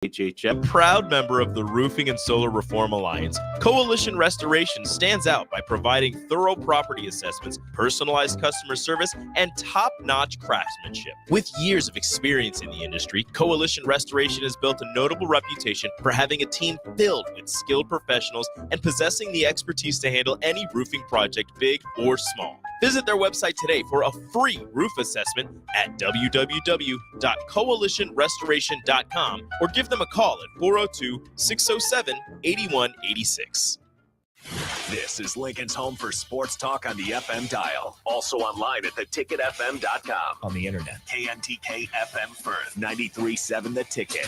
HHM, proud member of the Roofing and Solar Reform Alliance, Coalition Restoration stands out by providing thorough property assessments, personalized customer service, and top-notch craftsmanship. With years of experience in the industry, Coalition Restoration has built a notable reputation for having a team filled with skilled professionals and possessing the expertise to handle any roofing project, big or small. Visit their website today for a free roof assessment at www.coalitionrestoration.com or give them a call at 402-607-8186. This is Lincoln's home for sports talk on the FM dial. Also online at theticketfm.com. On the internet. KNTK FM Firth, 93.7 The Ticket.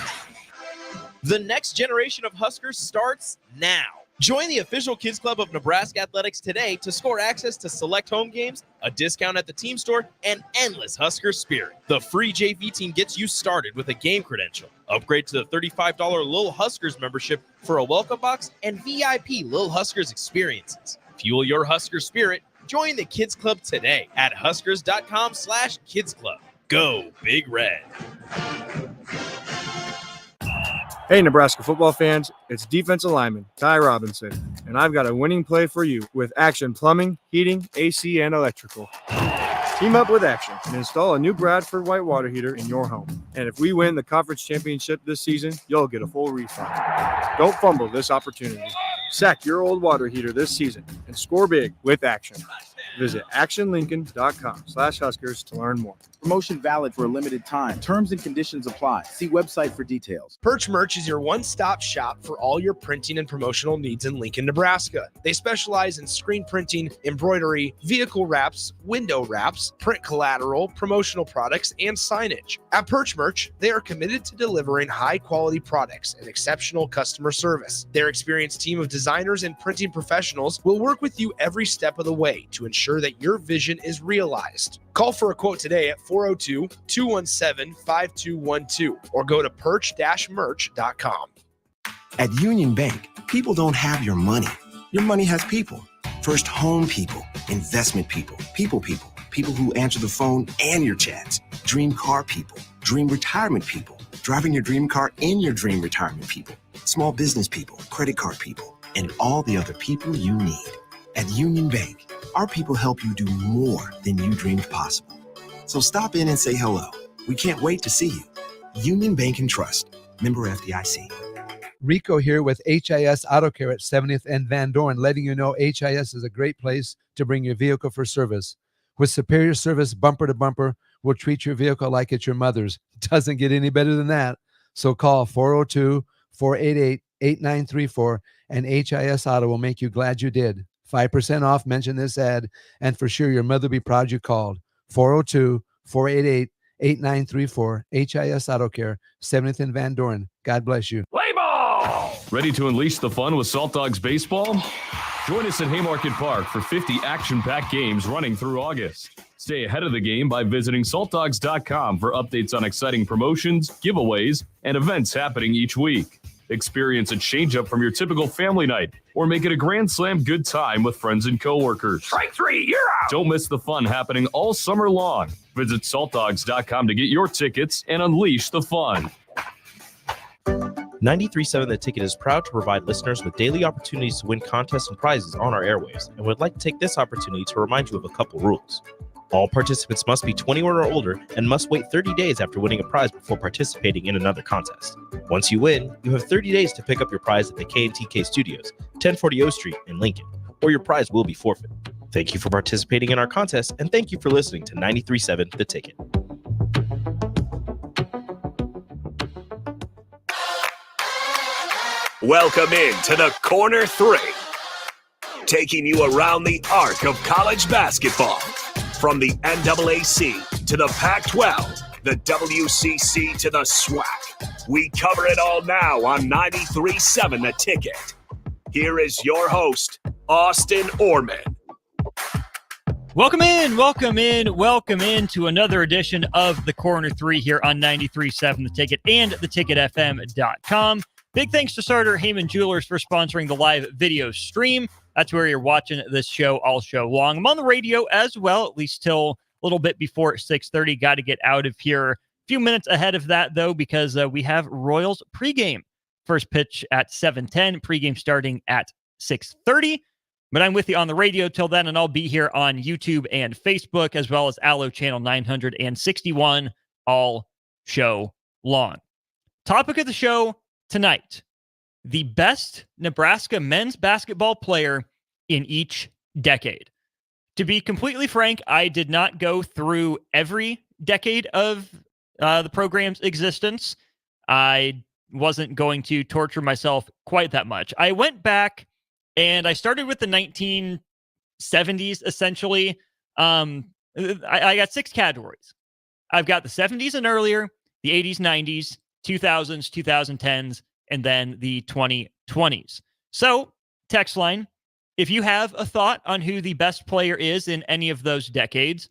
The next generation of Huskers starts now. Join the official Kids Club of Nebraska Athletics today to score access to select home games, a discount at the team store, and endless Husker spirit. The free JV team gets you started with a game credential. Upgrade to the $35 Lil Huskers membership for a welcome box and VIP Lil Huskers experiences. Fuel your Husker spirit. Join the Kids Club today at huskers.com/kidsclub. Go Big Red. Hey, Nebraska football fans, it's defensive lineman Ty Robinson, and I've got a winning play for you with Action Plumbing, Heating, AC, and Electrical. Team up with Action and install a new Bradford white water heater in your home. And if we win the conference championship this season, you'll get a full refund. Don't fumble this opportunity. Sack your old water heater this season and score big with Action. Visit actionlincoln.com/Huskers to learn more. Promotion valid for a limited time. Terms and conditions apply. See website for details. Perch Merch is your one-stop shop for all your printing and promotional needs in Lincoln, Nebraska. They specialize in screen printing, embroidery, vehicle wraps, window wraps, print collateral, promotional products, and signage. At Perch Merch, they are committed to delivering high-quality products and exceptional customer service. Their experienced team of designers and printing professionals will work with you every step of the way to ensure that your vision is realized. Call for a quote today at 402-217-5212 or go to perch-merch.com. At Union Bank, people don't have your money. Your money has people. First home people, investment people, people who answer the phone and your chats, dream car people, dream retirement people, driving your dream car in your dream retirement people, small business people, credit card people, and all the other people you need. At Union Bank, our people help you do more than you dreamed possible. So stop in and say hello. We can't wait to see you. Union Bank and Trust. Member FDIC. Rico here with HIS Auto Care at 70th and Van Dorn, letting you know HIS is a great place to bring your vehicle for service. With superior service bumper to bumper, we'll treat your vehicle like it's your mother's. Doesn't get any better than that. So call 402-488-8934 and HIS Auto will make you glad you did. 5% off, mention this ad, and for sure your mother will be proud you called. 402-488-8934, HIS Auto Care, 70th and Van Dorn. God bless you. Play ball! Ready to unleash the fun with Salt Dogs Baseball? Join us at Haymarket Park for 50 action-packed games running through August. Stay ahead of the game by visiting saltdogs.com for updates on exciting promotions, giveaways, and events happening each week. Experience a change-up from your typical family night or make it a Grand Slam good time with friends and coworkers. Strike three, you're out! Don't miss the fun happening all summer long. Visit saltdogs.com to get your tickets and unleash the fun. 93.7 The Ticket is proud to provide listeners with daily opportunities to win contests and prizes on our airwaves and would like to take this opportunity to remind you of a couple rules. All participants must be 21 or older and must wait 30 days after winning a prize before participating in another contest. Once you win, you have 30 days to pick up your prize at the KNTK Studios, 1040 O Street in Lincoln, or your prize will be forfeited. Thank you for participating in our contest, and thank you for listening to 93.7 The Ticket. Welcome in to the Corner 3, taking you around the arc of college basketball. From the NAAC to the Pac-12, the WCC to the SWAC. We cover it all now on 93.7 The Ticket. Here is your host, Austin Oerman. Welcome in to another edition of the Corner 3 here on 93.7 The Ticket and theticketfm.com. Big thanks to Sartor Heyman Jewelers for sponsoring the live video stream. That's where you're watching this show all show long. I'm on the radio as well, at least till a little bit before 6:30. Got to get out of here few minutes ahead of that, though, because we have Royals pregame. First pitch at 7:10, pregame starting at 6:30. But I'm with you on the radio till then, and I'll be here on YouTube and Facebook, as well as Allo Channel 961 all show long. Topic of the show tonight: the best Nebraska men's basketball player in each decade. To be completely frank, I did not go through every decade of the program's existence. I wasn't going to torture myself quite that much. I went back and I started with the 1970s, essentially. I got 6 categories. I've got the 70s and earlier, the 80s, 90s, 2000s, 2010s, and then the 2020s. So, text line, if you have a thought on who the best player is in any of those decades,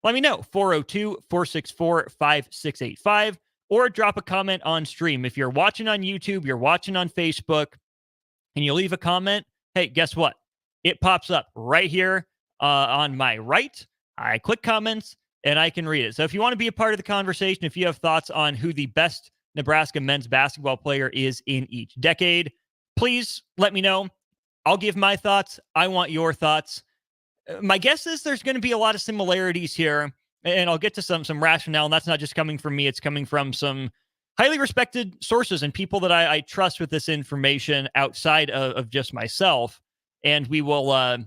let me know. 402-464-5685, or drop a comment on stream. If you're watching on YouTube, you're watching on Facebook, and you leave a comment, hey, guess what? It pops up right here on my right. I click comments, and I can read it. So if you want to be a part of the conversation, if you have thoughts on who the best Nebraska men's basketball player is in each decade, please let me know. I'll give my thoughts. I want your thoughts. My guess is there's going to be a lot of similarities here, and I'll get to some rationale, and that's not just coming from me. It's coming from some highly respected sources and people that I trust with this information outside of just myself. And we will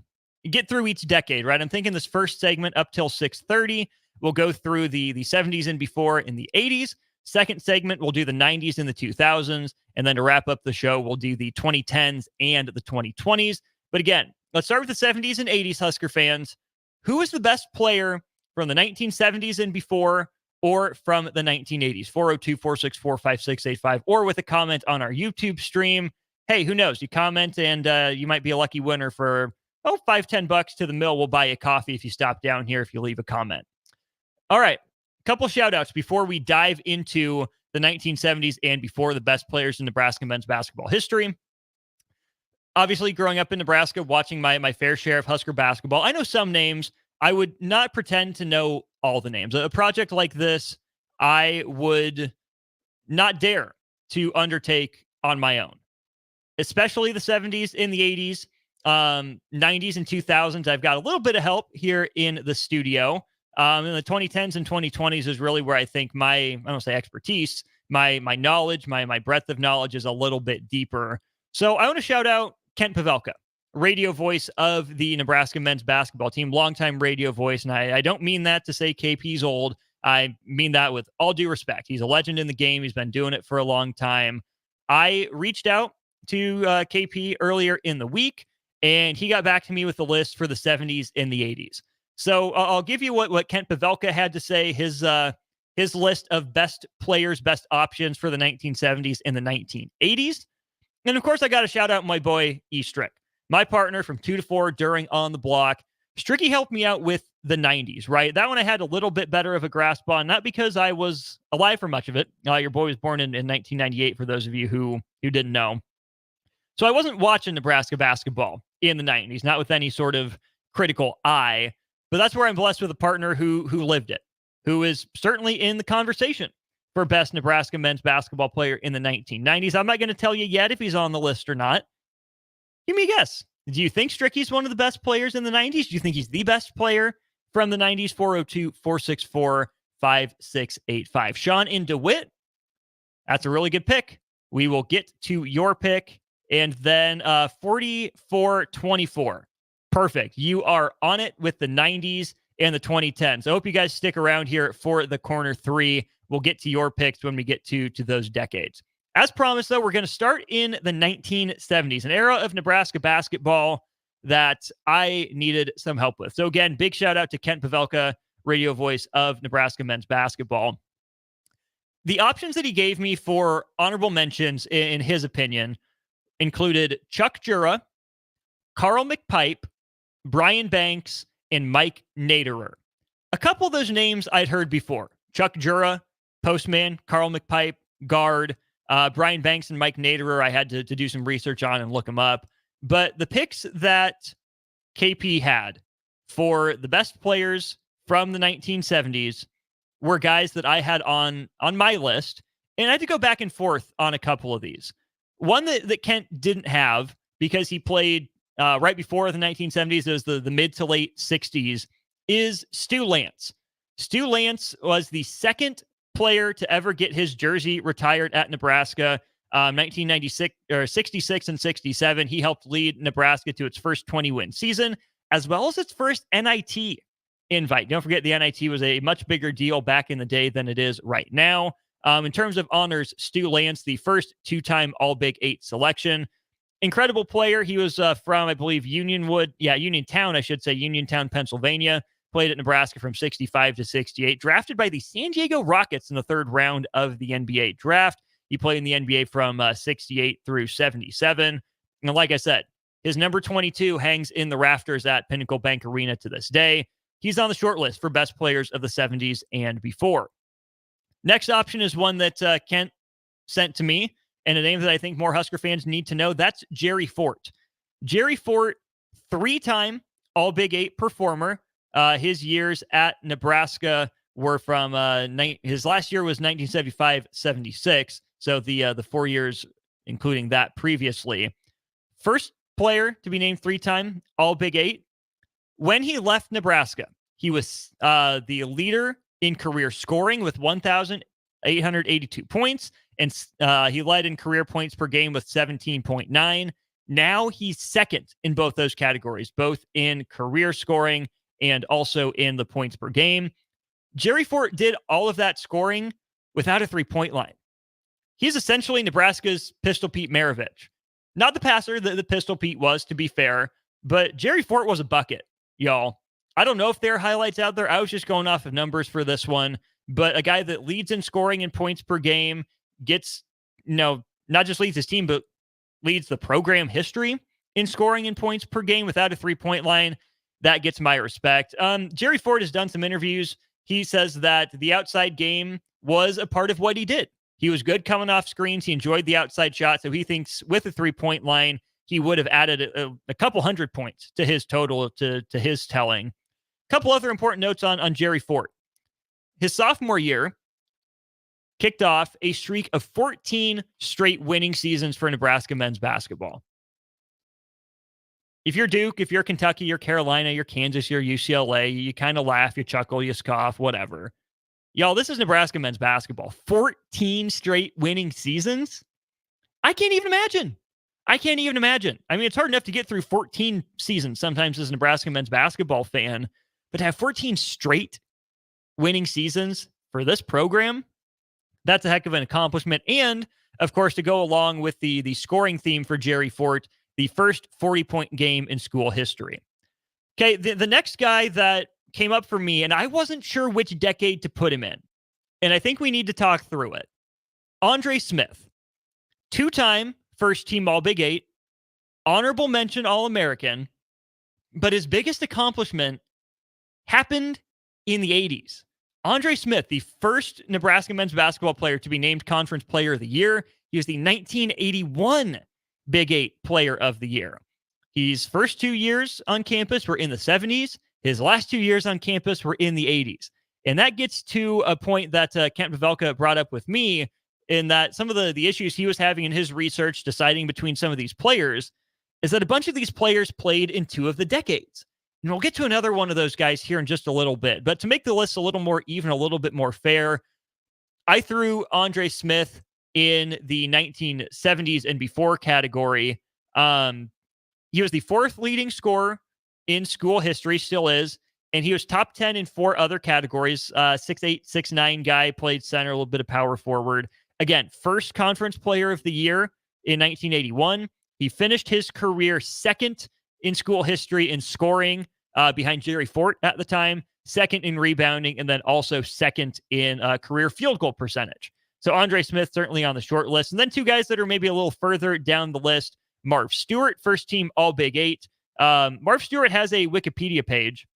get through each decade, right? I'm thinking this first segment up till 6:30, we'll go through the 70s and before in the 80s. Second segment, we'll do the 90s and the 2000s. And then to wrap up the show, we'll do the 2010s and the 2020s. But again, let's start with the 70s and 80s, Husker fans. Who is the best player from the 1970s and before, or from the 1980s? 402-464-5685, or with a comment on our YouTube stream. Hey, who knows? You comment and you might be a lucky winner for, $5-10 to the mill. We'll buy you coffee if you stop down here, if you leave a comment. All right. A couple shout outs before we dive into the 1970s and before, the best players in Nebraska men's basketball history. Obviously, growing up in Nebraska, watching my fair share of Husker basketball, I know some names. I would not pretend to know all the names. A project like this, I would not dare to undertake on my own, especially the 70s and the 80s, 90s and 2000s. I've got a little bit of help here in the studio. In the 2010s and 2020s is really where I think I don't say expertise, my knowledge, my breadth of knowledge is a little bit deeper. So I want to shout out Kent Pavelka, radio voice of the Nebraska men's basketball team, longtime radio voice. And I don't mean that to say KP's old. I mean that with all due respect. He's a legend in the game. He's been doing it for a long time. I reached out to KP earlier in the week, and he got back to me with the list for the 70s and the 80s. So I'll give you what Kent Pavelka had to say, his list of best players, best options for the 1970s and the 1980s. And of course, I got to shout out my boy E. Strick, my partner from 2 to 4 during On the Block. Stricky helped me out with the 90s, right? That one I had a little bit better of a grasp on, not because I was alive for much of it. Your boy was born in 1998, for those of you who didn't know. So I wasn't watching Nebraska basketball in the 90s, not with any sort of critical eye. But that's where I'm blessed with a partner who lived it, who is certainly in the conversation for best Nebraska men's basketball player in the 1990s. I'm not going to tell you yet if he's on the list or not. Give me a guess. Do you think Stricky's one of the best players in the 90s? Do you think he's the best player from the 90s? 402-464-5685. Sean in DeWitt, that's a really good pick. We will get to your pick. And then 44-24. Perfect. You are on it with the 90s and the 2010s. I hope you guys stick around here for the corner 3. We'll get to your picks when we get to those decades. As promised, though, we're going to start in the 1970s, an era of Nebraska basketball that I needed some help with. So again, big shout out to Kent Pavelka, radio voice of Nebraska men's basketball. The options that he gave me for honorable mentions, in his opinion, included Chuck Jura, Carl McPipe, Brian Banks, and Mike Naderer. A couple of those names I'd heard before. Chuck Jura, postman, Carl McPipe, guard, Brian Banks and Mike Naderer, I had to do some research on and look them up. But the picks that KP had for the best players from the 1970s were guys that I had on my list, and I had to go back and forth on a couple of these. One that Kent didn't have because he played right before the 1970s, it was the mid to late 60s, is Stu Lance. Stu Lance was the second player to ever get his jersey retired at Nebraska. 1996 or 66 and 67. He helped lead Nebraska to its first 20-win season, as well as its first NIT invite. Don't forget, the NIT was a much bigger deal back in the day than it is right now. In terms of honors, Stu Lance, the first two-time All-Big 8 selection. Incredible player. He was from, I believe, Uniontown, Pennsylvania. Played at Nebraska from 65 to 68. Drafted by the San Diego Rockets in the third round of the NBA draft. He played in the NBA from 68 through 77. And like I said, his number 22 hangs in the rafters at Pinnacle Bank Arena to this day. He's on the short list for best players of the 70s and before. Next option is one that Kent sent to me, and a name that I think more Husker fans need to know. That's Jerry Fort. Jerry Fort, three-time All-Big 8 performer. His years at Nebraska were from his last year was 1975-76. So the 4 years, including that previously. First player to be named three-time All-Big 8. When he left Nebraska, he was the leader in career scoring with 1,882 points, and he led in career points per game with 17.9. Now he's second in both those categories, both in career scoring and also in the points per game. Jerry Fort did all of that scoring without a three-point line. He's essentially Nebraska's Pistol Pete Maravich. Not the passer that the Pistol Pete was, to be fair, but Jerry Fort was a bucket, y'all. I don't know if there are highlights out there. I was just going off of numbers for this one, but a guy that leads in scoring and points per game, gets, not just leads his team, but leads the program history in scoring and points per game without a three-point line. That gets my respect. Jerry Fort has done some interviews. He says that the outside game was a part of what he did. He was good coming off screens. He enjoyed the outside shot. So he thinks with a three-point line, he would have added a couple hundred points to his total, to his telling. A couple other important notes on Jerry Fort. His sophomore year kicked off a streak of 14 straight winning seasons for Nebraska men's basketball. If you're Duke, if you're Kentucky, you're Carolina, you're Kansas, you're UCLA, you kind of laugh, you chuckle, you scoff, whatever. Y'all, this is Nebraska men's basketball. 14 straight winning seasons? I can't even imagine. I mean, it's hard enough to get through 14 seasons sometimes as a Nebraska men's basketball fan, but to have 14 straight winning seasons for this program, that's a heck of an accomplishment. And, of course, to go along with the scoring theme for Jerry Fort, the first 40-point game in school history. Okay, the next guy that came up for me, and I wasn't sure which decade to put him in, and I think we need to talk through it. Andre Smith, two-time first-team All-Big 8, honorable mention All-American, but his biggest accomplishment happened in the 80s. Andre Smith, the first Nebraska men's basketball player to be named Conference Player of the Year. He was the 1981 Big 8 Player of the Year. His first 2 years on campus were in the 70s. His last 2 years on campus were in the 80s. And that gets to a point that Kent Pavelka brought up with me, in that some of the issues he was having in his research deciding between some of these players is that a bunch of these players played in two of the decades. And we'll get to another one of those guys here in just a little bit. But to make the list a little more even, a little bit more fair, I threw Andre Smith in the 1970s and before category. He was the fourth leading scorer in school history, still is, and he was top 10 in four other categories. 6'8", 6'9" guy, played center, a little bit of power forward. Again, first Conference Player of the Year in 1981. He finished his career second in school history in scoring, behind Jerry Fort at the time, second in rebounding, and then also second in career field goal percentage. So Andre Smith certainly on the short list. And then two guys that are maybe a little further down the list. Marv Stewart, first team All-Big 8. Marv Stewart has a Wikipedia page,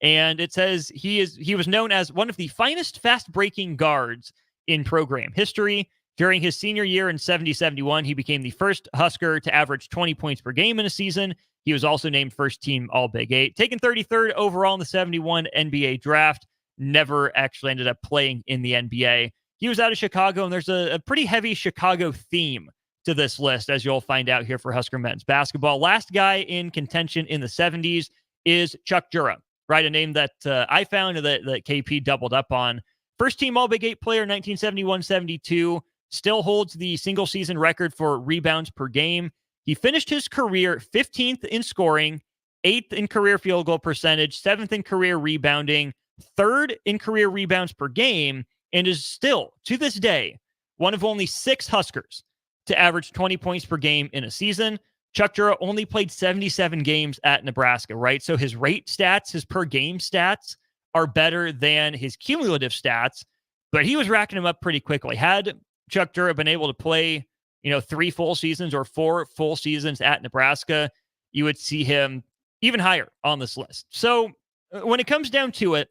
and it says he was known as one of the finest fast-breaking guards in program history. During his senior year in 70-71, he became the first Husker to average 20 points per game in a season. He was also named first team All-Big 8. Taken 33rd overall in the 71 NBA draft. never actually ended up playing in the NBA. He was out of Chicago, and there's a pretty heavy Chicago theme to this list, as you'll find out here for Husker men's basketball. Last guy in contention in the 70s is Chuck Jura, right? A name that I found that KP doubled up on. First team All-Big 8 player, 1971-72, still holds the single season record for rebounds per game. He finished his career 15th in scoring, 8th in career field goal percentage, 7th in career rebounding, 3rd in career rebounds per game, and is still, to this day, one of only 6 Huskers to average 20 points per game in a season. Chuck Jura only played 77 games at Nebraska, right? So his rate stats, his per game stats are better than his cumulative stats, but he was racking them up pretty quickly. Had Chuck Jura been able to play, 3 full seasons or 4 full seasons at Nebraska, you would see him even higher on this list. So when it comes down to it,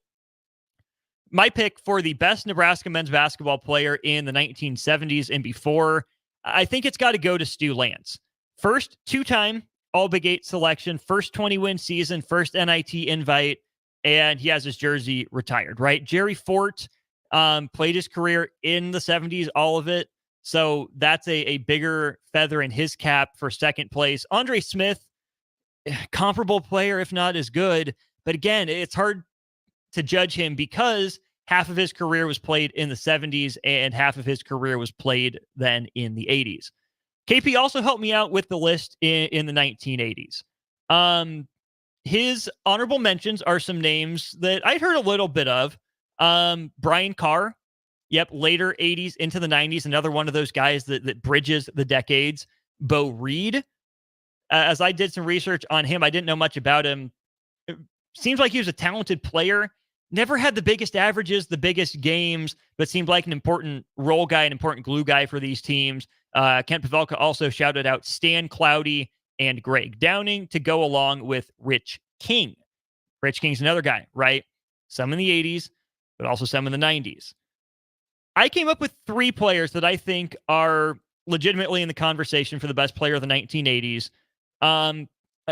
my pick for the best Nebraska men's basketball player in the 1970s and before, I think it's got to go to Stu Lance. First 2-time All-Big 8 selection, first 20-win season, first NIT invite, and he has his jersey retired, right? Jerry Fort played his career in the 70s, all of it. So that's a bigger feather in his cap for second place. Andre Smith, comparable player, if not as good. But again, it's hard to judge him because half of his career was played in the 70s and half of his career was played then in the 80s. KP also helped me out with the list in the 1980s. His honorable mentions are some names that I'd heard a little bit of. Brian Carr, later 80s into the 90s, another one of those guys that bridges the decades. Bo Reed, as I did some research on him, I didn't know much about him. It seems like he was a talented player. Never had the biggest averages, the biggest games, but seemed like an important role guy, an important glue guy for these teams. Kent Pavelka also shouted out Stan Cloudy and Greg Downing to go along with Rich King. Rich King's another guy, right? Some in the 80s, but also some in the 90s. I came up with 3 players that I think are legitimately in the conversation for the best player of the 1980s.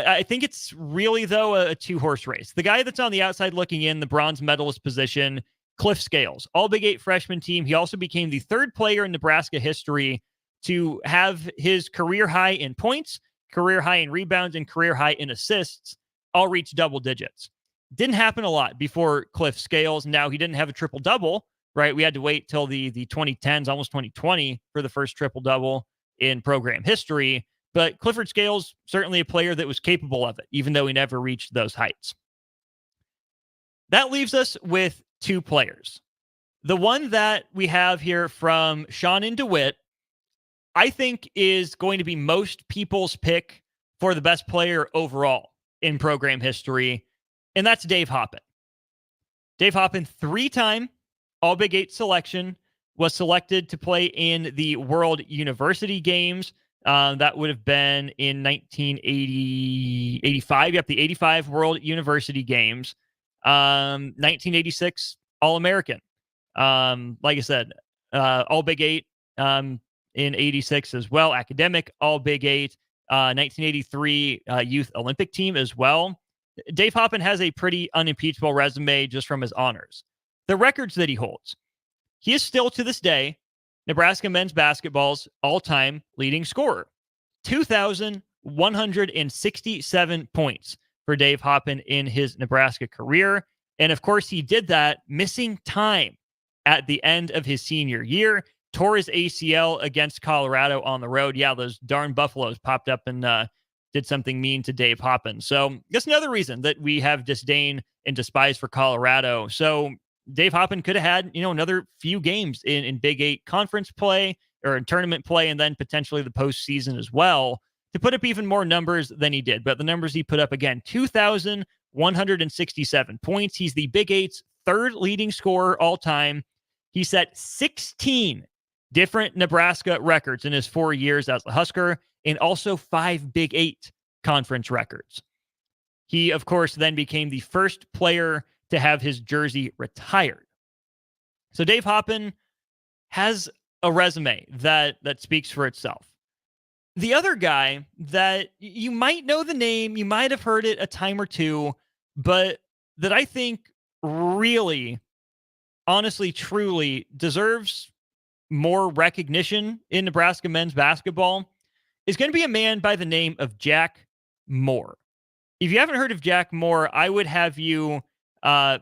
I think it's really, though, a 2-horse race. The guy that's on the outside looking in, the bronze medalist position, Cliff Scales, All-Big 8 freshman team. He also became the 3rd player in Nebraska history to have his career high in points, career high in rebounds, and career high in assists all reach double digits. Didn't happen a lot before Cliff Scales. Now, he didn't have a triple-double, right? We had to wait till the 2010s, almost 2020, for the first triple-double in program history. But Clifford Scales, certainly a player that was capable of it, even though he never reached those heights. That leaves us with 2 players. The one that we have here from Sean DeWitt, I think is going to be most people's pick for the best player overall in program history, and that's Dave Hoppin. Dave Hoppin, 3-time All-Big 8 selection, was selected to play in the World University Games. That would have been in 1985. Yep, the 85 World University Games. 1986 All-American. Like I said, All-Big 8 in 86 as well. Academic All-Big 8. 1983 Youth Olympic team as well. Dave Hoppin has a pretty unimpeachable resume just from his honors. The records that he holds. He is still, to this day, Nebraska men's basketball's all-time leading scorer. 2,167 points for Dave Hoppin in his Nebraska career. And of course, he did that missing time at the end of his senior year. Tore his ACL against Colorado on the road. Yeah, those darn Buffaloes popped up and did something mean to Dave Hoppin. So that's another reason that we have disdain and despise for Colorado. So Dave Hoppin could have had, another few games in Big 8 conference play or in tournament play, and then potentially the postseason as well to put up even more numbers than he did. But the numbers he put up, again, 2,167 points. He's the Big 8's 3rd leading scorer all time. He set 16 different Nebraska records in his 4 years as a Husker, and also 5 Big 8 conference records. He, of course, then became the first player to have his jersey retired. So Dave Hoppin has a resume that speaks for itself. The other guy that you might know the name, you might have heard it a time or two, but that I think really honestly, truly deserves more recognition in Nebraska men's basketball is going to be a man by the name of Jack Moore. If you haven't heard of Jack Moore, I would have you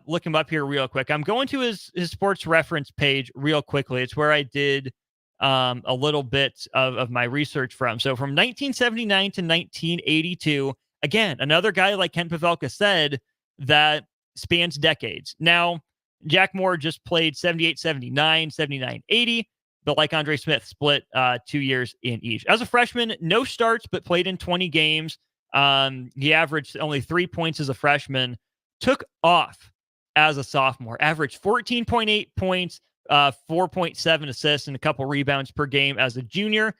look him up here real quick. I'm going to his sports reference page real quickly. It's where I did a little bit of my research from. So from 1979 to 1982, again, another guy like Kent Pavelka said that spans decades. Now, Jack Moore just played 78, 79, 79, 80, but like Andre Smith, split 2 years in each. As a freshman, no starts, but played in 20 games. He averaged only 3 points as a freshman, took off as a sophomore, averaged 14.8 points, 4.7 assists, and a couple rebounds per game as a junior.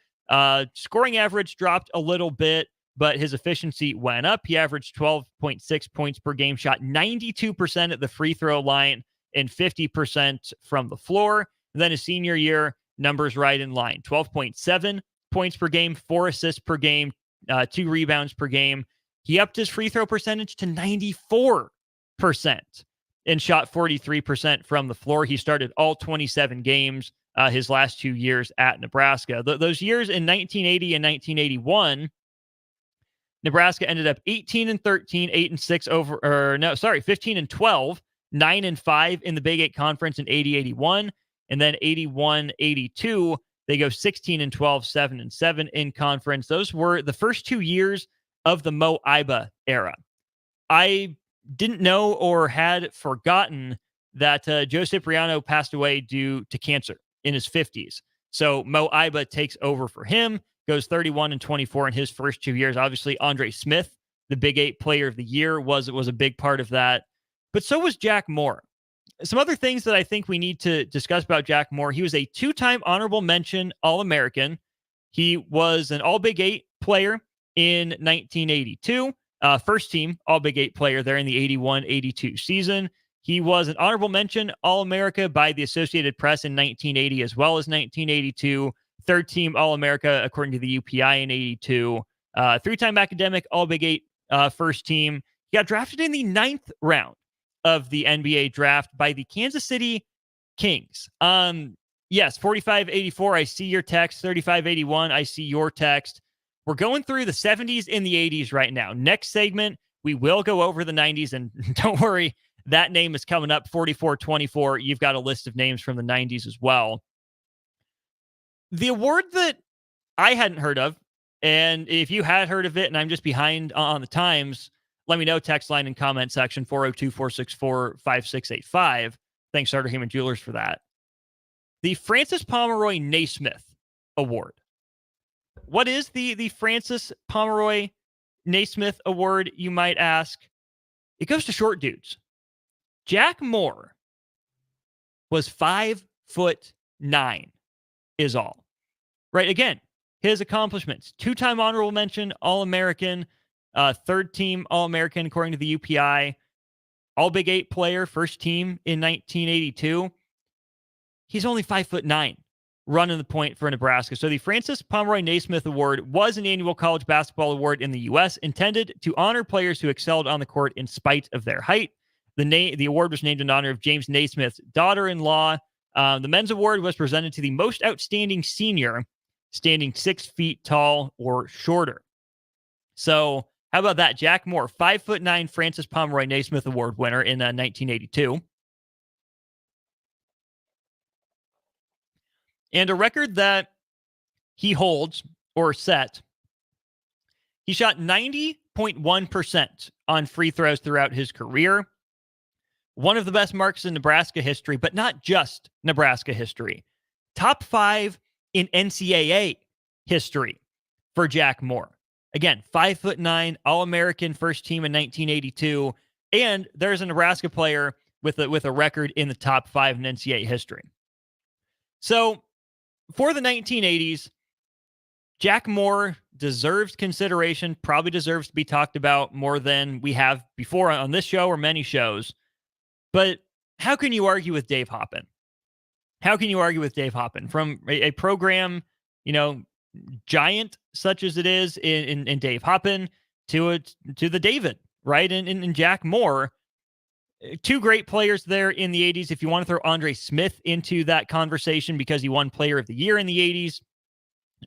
Scoring average dropped a little bit, but his efficiency went up. He averaged 12.6 points per game, shot 92% at the free throw line and 50% from the floor. And then his senior year, numbers right in line. 12.7 points per game, 4 assists per game, 2 rebounds per game. He upped his free throw percentage to 94% and shot 43% from the floor. He started all 27 games his last 2 years at Nebraska. Those years in 1980 and 1981, Nebraska ended up 18-13, 8-6 15-12, 9-5 in the Big 8 Conference in 80-81, and then 81-82, they go 16-12, 7-7 in conference. Those were the first 2 years of the Mo Iba era. I didn't know or had forgotten that Joe Cipriano passed away due to cancer in his 50s. So Mo Iba takes over for him, goes 31-24 in his first 2 years. Obviously, Andre Smith, the Big 8 Player of the Year, was a big part of that. But so was Jack Moore. Some other things that I think we need to discuss about Jack Moore. He was a 2-time honorable mention All-American. He was an All-Big 8 player in 1982. First team All-Big 8 player there in the 81-82 season. He was an honorable mention All-America by the Associated Press in 1980 as well as 1982. Third team All-America according to the UPI in 82. 3-time academic All-Big 8 first team. He got drafted in the 9th round of the NBA draft by the Kansas City Kings. Yes, 4584, I see your text. 3581, I see your text. We're going through the 70s and the 80s right now. Next segment, we will go over the 90s, and don't worry, that name is coming up. 4424, you've got a list of names from the 90s as well. The award that I hadn't heard of, and if you had heard of it and I'm just behind on the times, let me know. Text line and comment section 402-464-5685. Thanks, Starter Heyman Jewelers, for that. The Francis Pomeroy Naismith Award. What is the Francis Pomeroy Naismith Award, you might ask? It goes to short dudes. Jack Moore was 5'9" is all. Right? Again, his accomplishments. 2-time honorable mention, All-American, third team All-American according to the UPI, All Big 8 player, first team in 1982. He's only 5'9", running the point for Nebraska. So the Francis Pomeroy Naismith Award was an annual college basketball award in the U.S. intended to honor players who excelled on the court in spite of their height. The award was named in honor of James Naismith's daughter-in-law. The men's award was presented to the most outstanding senior, standing 6 feet tall or shorter. So how about that? Jack Moore, 5'9", Francis Pomeroy Naismith Award winner in 1982. And a record that he holds or set, he shot 90.1% on free throws throughout his career. One of the best marks in Nebraska history, but not just Nebraska history. Top 5 in NCAA history for Jack Moore. Again, 5'9", All-American first team in 1982. And there's a Nebraska player with a record in the top 5 in NCAA history. So for the 1980s, Jack Moore deserves consideration, probably deserves to be talked about more than we have before on this show or many shows. But how can you argue with Dave Hoppin? How can you argue with Dave Hoppin? From a program, giant such as it is in Dave Hoppin to the David, right? In Jack Moore, two great players there in the 80s. If you want to throw Andre Smith into that conversation because he won Player of the Year in the 80s,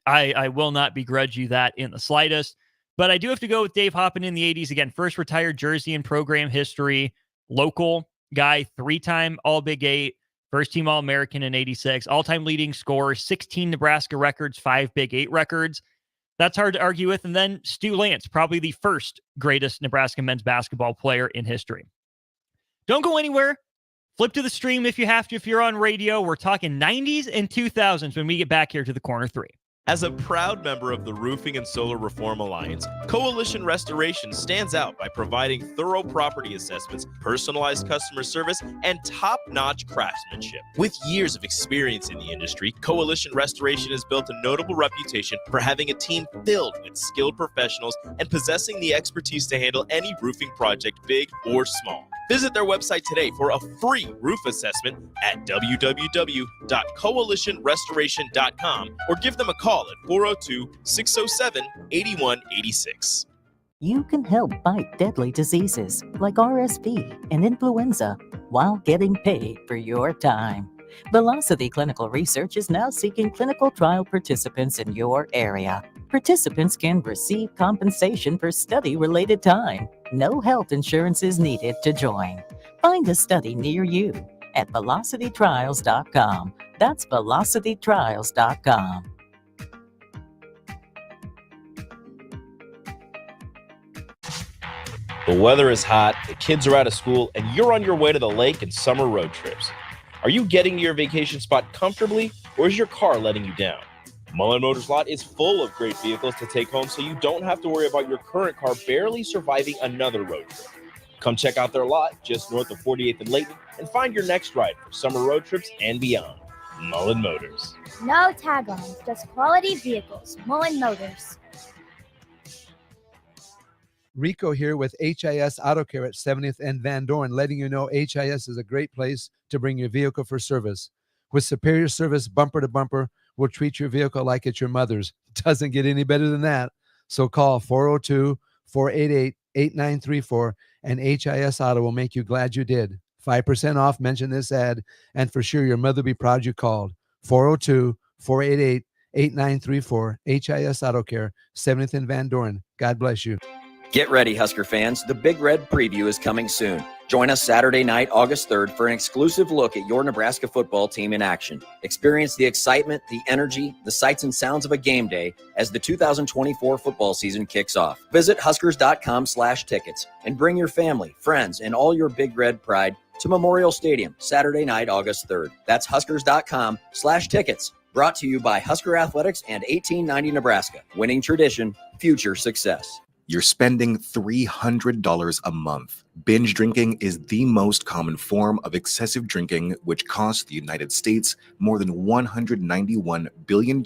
I will not begrudge you that in the slightest. But I do have to go with Dave Hoppin in the 80s. Again, first retired jersey in program history, local guy, 3-time All-Big 8, first-team All-American in 86, all-time leading scorer, 16 Nebraska records, 5 Big 8 records. That's hard to argue with. And then Stu Lance, probably the first greatest Nebraska men's basketball player in history. Don't go anywhere. Flip to the stream if you have to, if you're on radio. We're talking 90s and 2000s when we get back here to the Corner 3. As a proud member of the Roofing and Solar Reform Alliance, Coalition Restoration stands out by providing thorough property assessments, personalized customer service, and top-notch craftsmanship. With years of experience in the industry, Coalition Restoration has built a notable reputation for having a team filled with skilled professionals and possessing the expertise to handle any roofing project, big or small. Visit their website today for a free roof assessment at www.coalitionrestoration.com or give them a call at 402-607-8186. You can help fight deadly diseases like RSV and influenza while getting paid for your time. Velocity Clinical Research is now seeking clinical trial participants in your area. Participants can receive compensation for study-related time. No health insurance is needed to join. Find a study near you at velocitytrials.com. That's velocitytrials.com. The weather is hot, the kids are out of school, and you're on your way to the lake and summer road trips. Are you getting to your vacation spot comfortably, or is your car letting you down? Mullen Motors Lot is full of great vehicles to take home, so you don't have to worry about your current car barely surviving another road trip. Come check out their lot just north of 48th and Layton and find your next ride for summer road trips and beyond. Mullen Motors. No tag-ons, just quality vehicles. Mullen Motors. Rico here with HIS Auto Care at 70th and Van Dorn, letting you know HIS is a great place to bring your vehicle for service. With superior service bumper to bumper, we'll treat your vehicle like it's your mother's. Doesn't get any better than that. So call 402-488-8934 and HIS Auto will make you glad you did. 5% off, mention this ad, and for sure your mother will be proud you called. 402-488-8934, HIS Auto Care, 70th and Van Dorn. God bless you. Get ready, Husker fans. The Big Red Preview is coming soon. Join us Saturday night, August 3rd, for an exclusive look at your Nebraska football team in action. Experience the excitement, the energy, the sights and sounds of a game day as the 2024 football season kicks off. Visit Huskers.com/tickets and bring your family, friends, and all your Big Red pride to Memorial Stadium Saturday night, August 3rd. That's Huskers.com/tickets. Brought to you by Husker Athletics and 1890 Nebraska. Winning tradition, future success. You're spending $300 a month. Binge drinking is the most common form of excessive drinking, which costs the United States more than $191 billion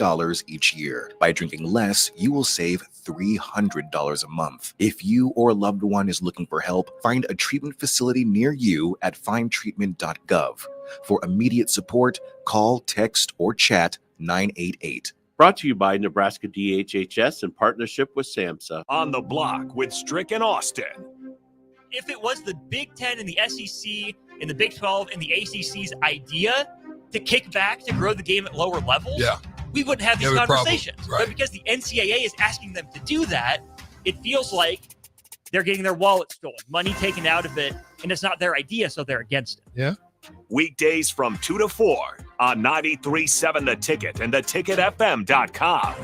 each year. By drinking less, you will save $300 a month. If you or a loved one is looking for help, find a treatment facility near you at findtreatment.gov. For immediate support, call, text, or chat 988. Brought to you by Nebraska DHHS in partnership with SAMHSA. On the Block with Strick and Austin. If it was the Big Ten and the SEC and the Big 12 and the ACC's idea to kick back to grow the game at lower levels, we wouldn't have these conversations. Right. But because the NCAA is asking them to do that, it feels like they're getting their wallet stolen, money taken out of it, and it's not their idea, so they're against it. Yeah. Weekdays from 2 to 4 on 93.7 The Ticket and theticketfm.com.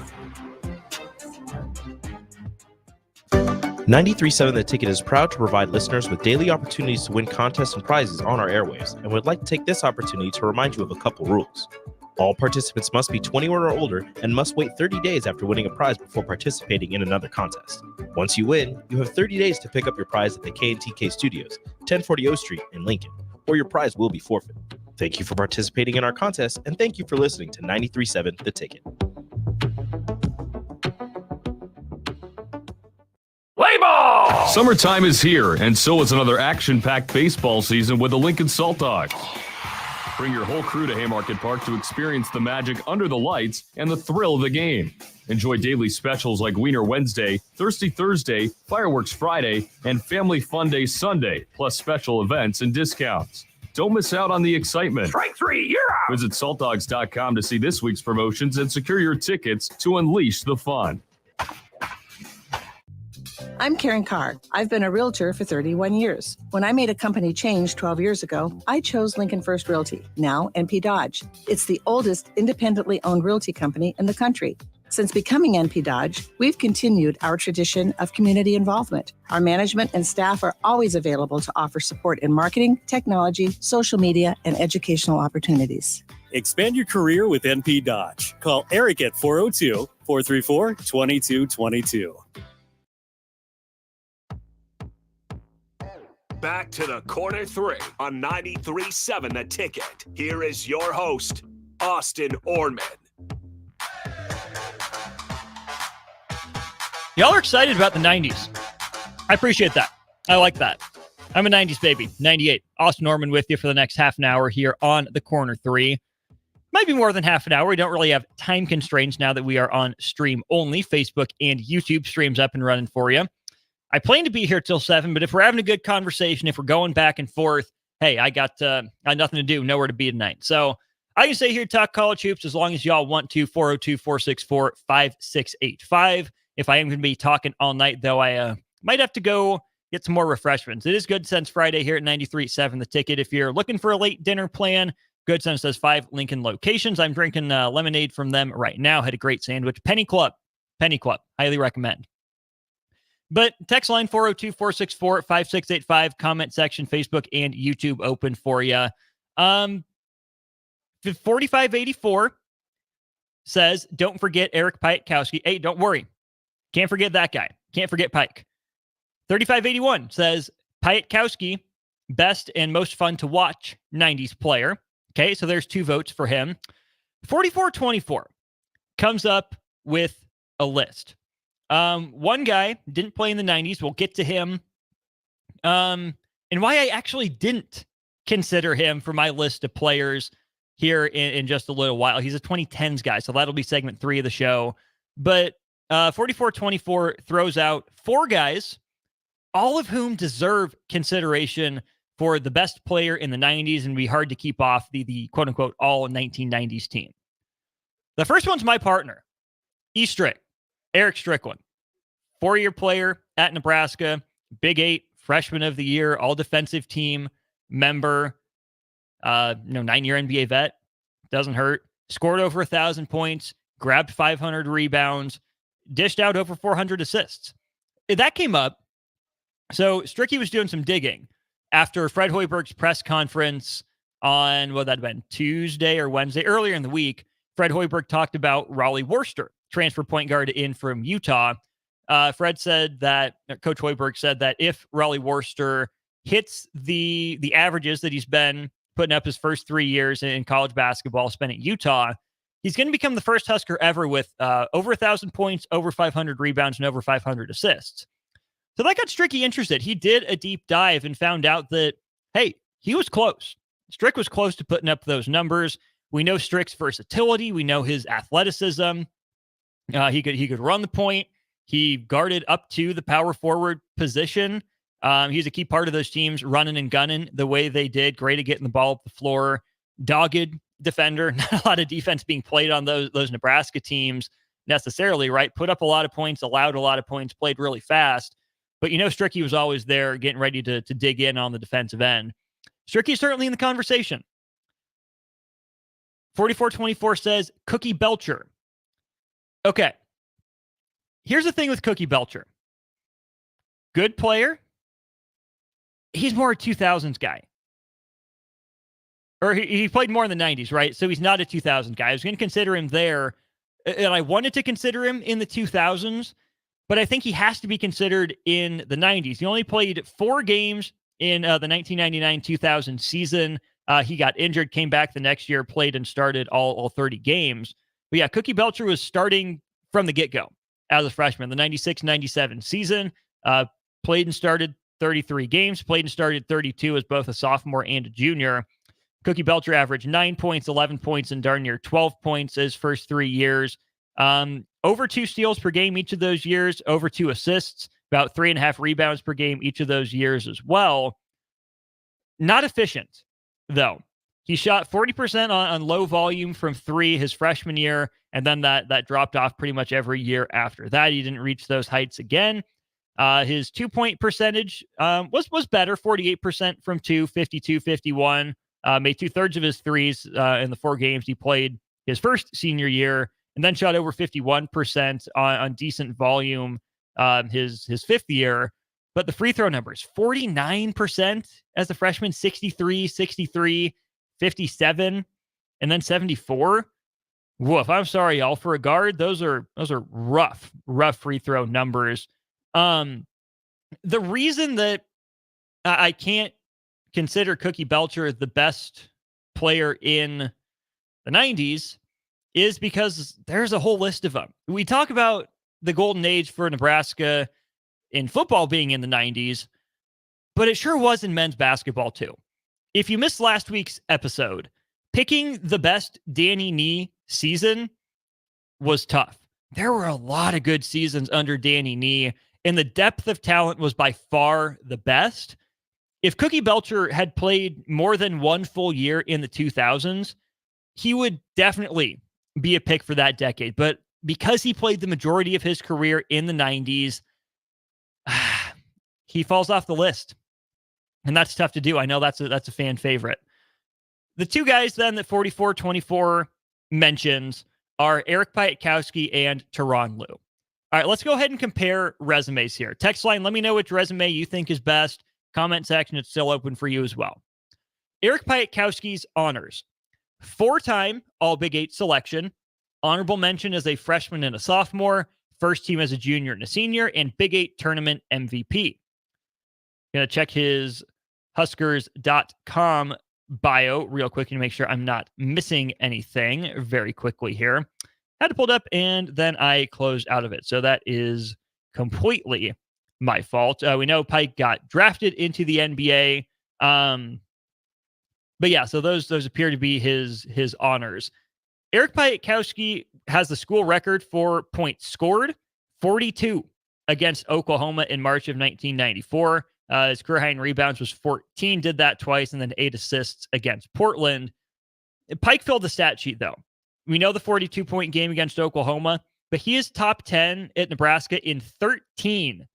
93.7 The Ticket is proud to provide listeners with daily opportunities to win contests and prizes on our airwaves, and would like to take this opportunity to remind you of a couple rules. All participants must be 21 or older and must wait 30 days after winning a prize before participating in another contest. Once you win, you have 30 days to pick up your prize at the K&TK Studios, 1040 O Street in Lincoln, or your prize will be forfeited. Thank you for participating in our contest, and thank you for listening to 93.7 The Ticket. Play ball! Summertime is here, and so is another action-packed baseball season with the Lincoln Salt Dogs. Bring your whole crew to Haymarket Park to experience the magic under the lights and the thrill of the game. Enjoy daily specials like Wiener Wednesday, Thirsty Thursday, Fireworks Friday, and Family Fun Day Sunday, plus special events and discounts. Don't miss out on the excitement. Strike three, you're out. Visit saltdogs.com to see this week's promotions and secure your tickets to unleash the fun. I'm Karen Carr. I've been a realtor for 31 years. When I made a company change 12 years ago, I chose Lincoln First Realty, now NP Dodge. It's the oldest independently owned realty company in the country. Since becoming NP Dodge, we've continued our tradition of community involvement. Our management and staff are always available to offer support in marketing, technology, social media, and educational opportunities. Expand your career with NP Dodge. Call Eric at 402-434-2222. Back to the corner three on 93.7 The Ticket. Here is your host, Austin Oerman. Y'all are excited about the 90s. I appreciate that. I like that. I'm a 90s baby, 98. Austin Oerman with you for the next half an hour here on the corner three. Might be more than half an hour. We don't really have time constraints now that we are on stream only. Facebook and YouTube streams up and running for you. I plan to be here till 7, but if we're having a good conversation, if we're going back and forth, hey, I got nothing to do, nowhere to be tonight. So I can stay here, talk college hoops as long as y'all want to. 402-464-5685. If I am going to be talking all night, though, I might have to go get some more refreshments. It is Good Sense Friday here at 93.7 The Ticket. If you're looking for a late dinner plan, Good Sense does 5 Lincoln locations. I'm drinking lemonade from them right now. Had a great sandwich. Penny Club. Highly recommend. But text line 402-464-5685, comment section, Facebook and YouTube open for you. 4584 says, don't forget Eric Piatkowski. Hey, don't worry. Can't forget that guy. Can't forget Pike. 3581 says, Piatkowski, best and most fun to watch 90s player. Okay, so there's 2 votes for him. 4424 comes up with a list. One guy didn't play in the 90s. We'll get to him. And why I actually didn't consider him for my list of players here in just a little while. He's a 2010s guy, so that'll be segment 3 of the show. But 4424 throws out 4 guys, all of whom deserve consideration for the best player in the 90s and be hard to keep off the quote-unquote all 1990s team. The first one's my partner, E-Strick. Eric Strickland, 4-year player at Nebraska, Big 8, freshman of the year, all defensive team member, 9-year NBA vet, doesn't hurt, scored over 1,000 points, grabbed 500 rebounds, dished out over 400 assists. That came up. So Stricky was doing some digging after Fred Hoiberg's press conference on, well, that'd been Tuesday or Wednesday, earlier in the week. Fred Hoiberg talked about Raleigh Worcester, transfer point guard in from Utah. Fred said that, Coach Hoiberg said that if Raleigh Worcester hits the averages that he's been putting up his first 3 years in college basketball spent at Utah, he's going to become the first Husker ever with over 1,000 points, over 500 rebounds, and over 500 assists. So that got Stricky interested. He did a deep dive and found out that, hey, he was close. Strick was close to putting up those numbers. We know Strick's versatility. We know his athleticism. He could run the point. He guarded up to the power forward position. He's a key part of those teams running and gunning the way they did. Great at getting the ball up the floor. Dogged defender. Not a lot of defense being played on those Nebraska teams necessarily, right? Put up a lot of points, allowed a lot of points, played really fast. But Stricky was always there getting ready to dig in on the defensive end. Stricky's certainly in the conversation. 4424 says Cookie Belcher. Okay. Here's the thing with Cookie Belcher. Good player. He's more a 2000s guy. Or he played more in the 90s, right? So he's not a 2000 guy. I was going to consider him there, and I wanted to consider him in the 2000s, but I think he has to be considered in the 90s. He only played 4 games in the 1999-2000 season. He got injured, came back the next year, played and started all 30 games. But yeah, Cookie Belcher was starting from the get-go as a freshman. The 96-97 season, played and started 33 games, played and started 32 as both a sophomore and a junior. Cookie Belcher averaged 9 points, 11 points, and darn near 12 points his first 3 years. Over 2 steals per game each of those years, over 2 assists, about 3.5 rebounds per game each of those years as well. Not efficient, though. He shot 40% on low volume from 3 his freshman year, and then that dropped off pretty much every year after that. He didn't reach those heights again. His 2-point percentage was better, 48% from 2, 52, 51. Made 2/3 of his threes in the 4 games he played his first senior year, and then shot over 51% on decent volume his 5th year. But the free throw numbers, 49% as a freshman, 63, 63, 57, and then 74. Woof, I'm sorry, y'all. For a guard, those are rough free throw numbers. The reason that I can't consider Cookie Belcher the best player in the 90s is because there's a whole list of them. We talk about the golden age for Nebraska in football being in the 90s, but it sure was in men's basketball too. If you missed last week's episode, picking the best Danny Nee season was tough. There were a lot of good seasons under Danny Nee, and the depth of talent was by far the best. If Cookie Belcher had played more than 1 full year in the 2000s, he would definitely be a pick for that decade. But because he played the majority of his career in the 90s, he falls off the list. And that's tough to do. I know that's a fan favorite. The 2 guys then that 44-24 mentions are Eric Piatkowski and Tyronn Lue. All right, let's go ahead and compare resumes here. Text line, let me know which resume you think is best. Comment section, it's still open for you as well. Eric Piatkowski's honors. 4-time All-Big 8 selection. Honorable mention as a freshman and a sophomore. First team as a junior and a senior. And Big 8 tournament MVP. Going to check his Huskers.com bio real quick to make sure I'm not missing anything very quickly here. Had to pull it up and then I closed out of it. So that is completely my fault. We know Pike got drafted into the NBA. But yeah, so those appear to be his honors. Eric Piatkowski has the school record for points scored, 42 against Oklahoma in March of 1994. His career high in rebounds was 14, did that twice, and then 8 assists against Portland. Pike filled the stat sheet, though. We know the 42-point game against Oklahoma, but he is top 10 at Nebraska in 13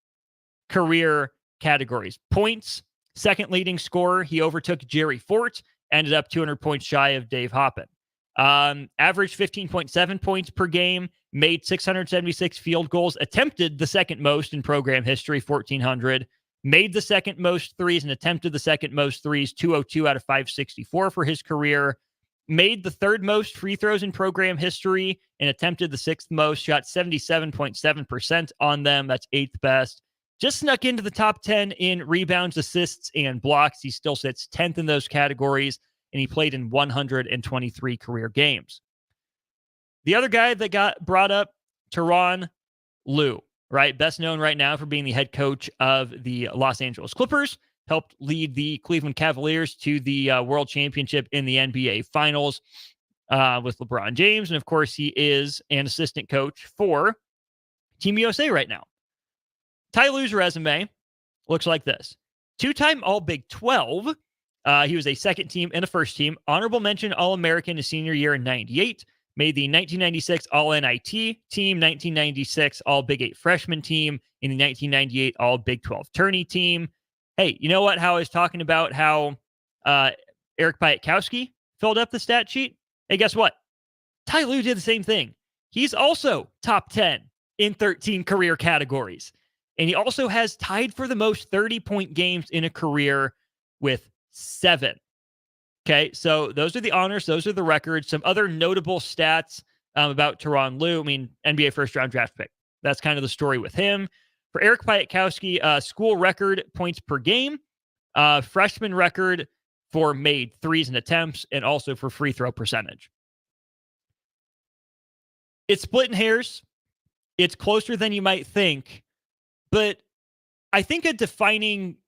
career categories. Points, second leading scorer. He overtook Jerry Fort, ended up 200 points shy of Dave Hoppin. Averaged 15.7 points per game, made 676 field goals, attempted the second most in program history, 1,400. Made the second most threes and attempted the second most threes, 202 out of 564 for his career. Made the third most free throws in program history and attempted the 6th most, shot 77.7% on them. That's 8th best. Just snuck into the top 10 in rebounds, assists, and blocks. He still sits 10th in those categories, and he played in 123 career games. The other guy that got brought up, Tyronn Lue. Right, best known right now for being the head coach of the Los Angeles Clippers, helped lead the Cleveland Cavaliers to the World Championship in the NBA Finals with LeBron James. And of course, he is an assistant coach for Team USA right now. Ty Lue's resume looks like this. 2-time All-Big 12. He was a second team and a first team. Honorable mention All-American his senior year in 98. Made the 1996 All-NIT team, 1996 All-Big 8 freshman team, in the 1998 All-Big 12 tourney team. Hey, you know what? How I was talking about how Eric Piatkowski filled up the stat sheet? Hey, guess what? Ty Lue did the same thing. He's also top 10 in 13 career categories. And he also has tied for the most 30-point games in a career with 7. Okay, so those are the honors. Those are the records. Some other notable stats about Tyronn Lue. I mean, NBA first-round draft pick. That's kind of the story with him. For Eric Piatkowski, school record points per game, freshman record for made threes and attempts, and also for free throw percentage. It's splitting hairs. It's closer than you might think. But I think a defining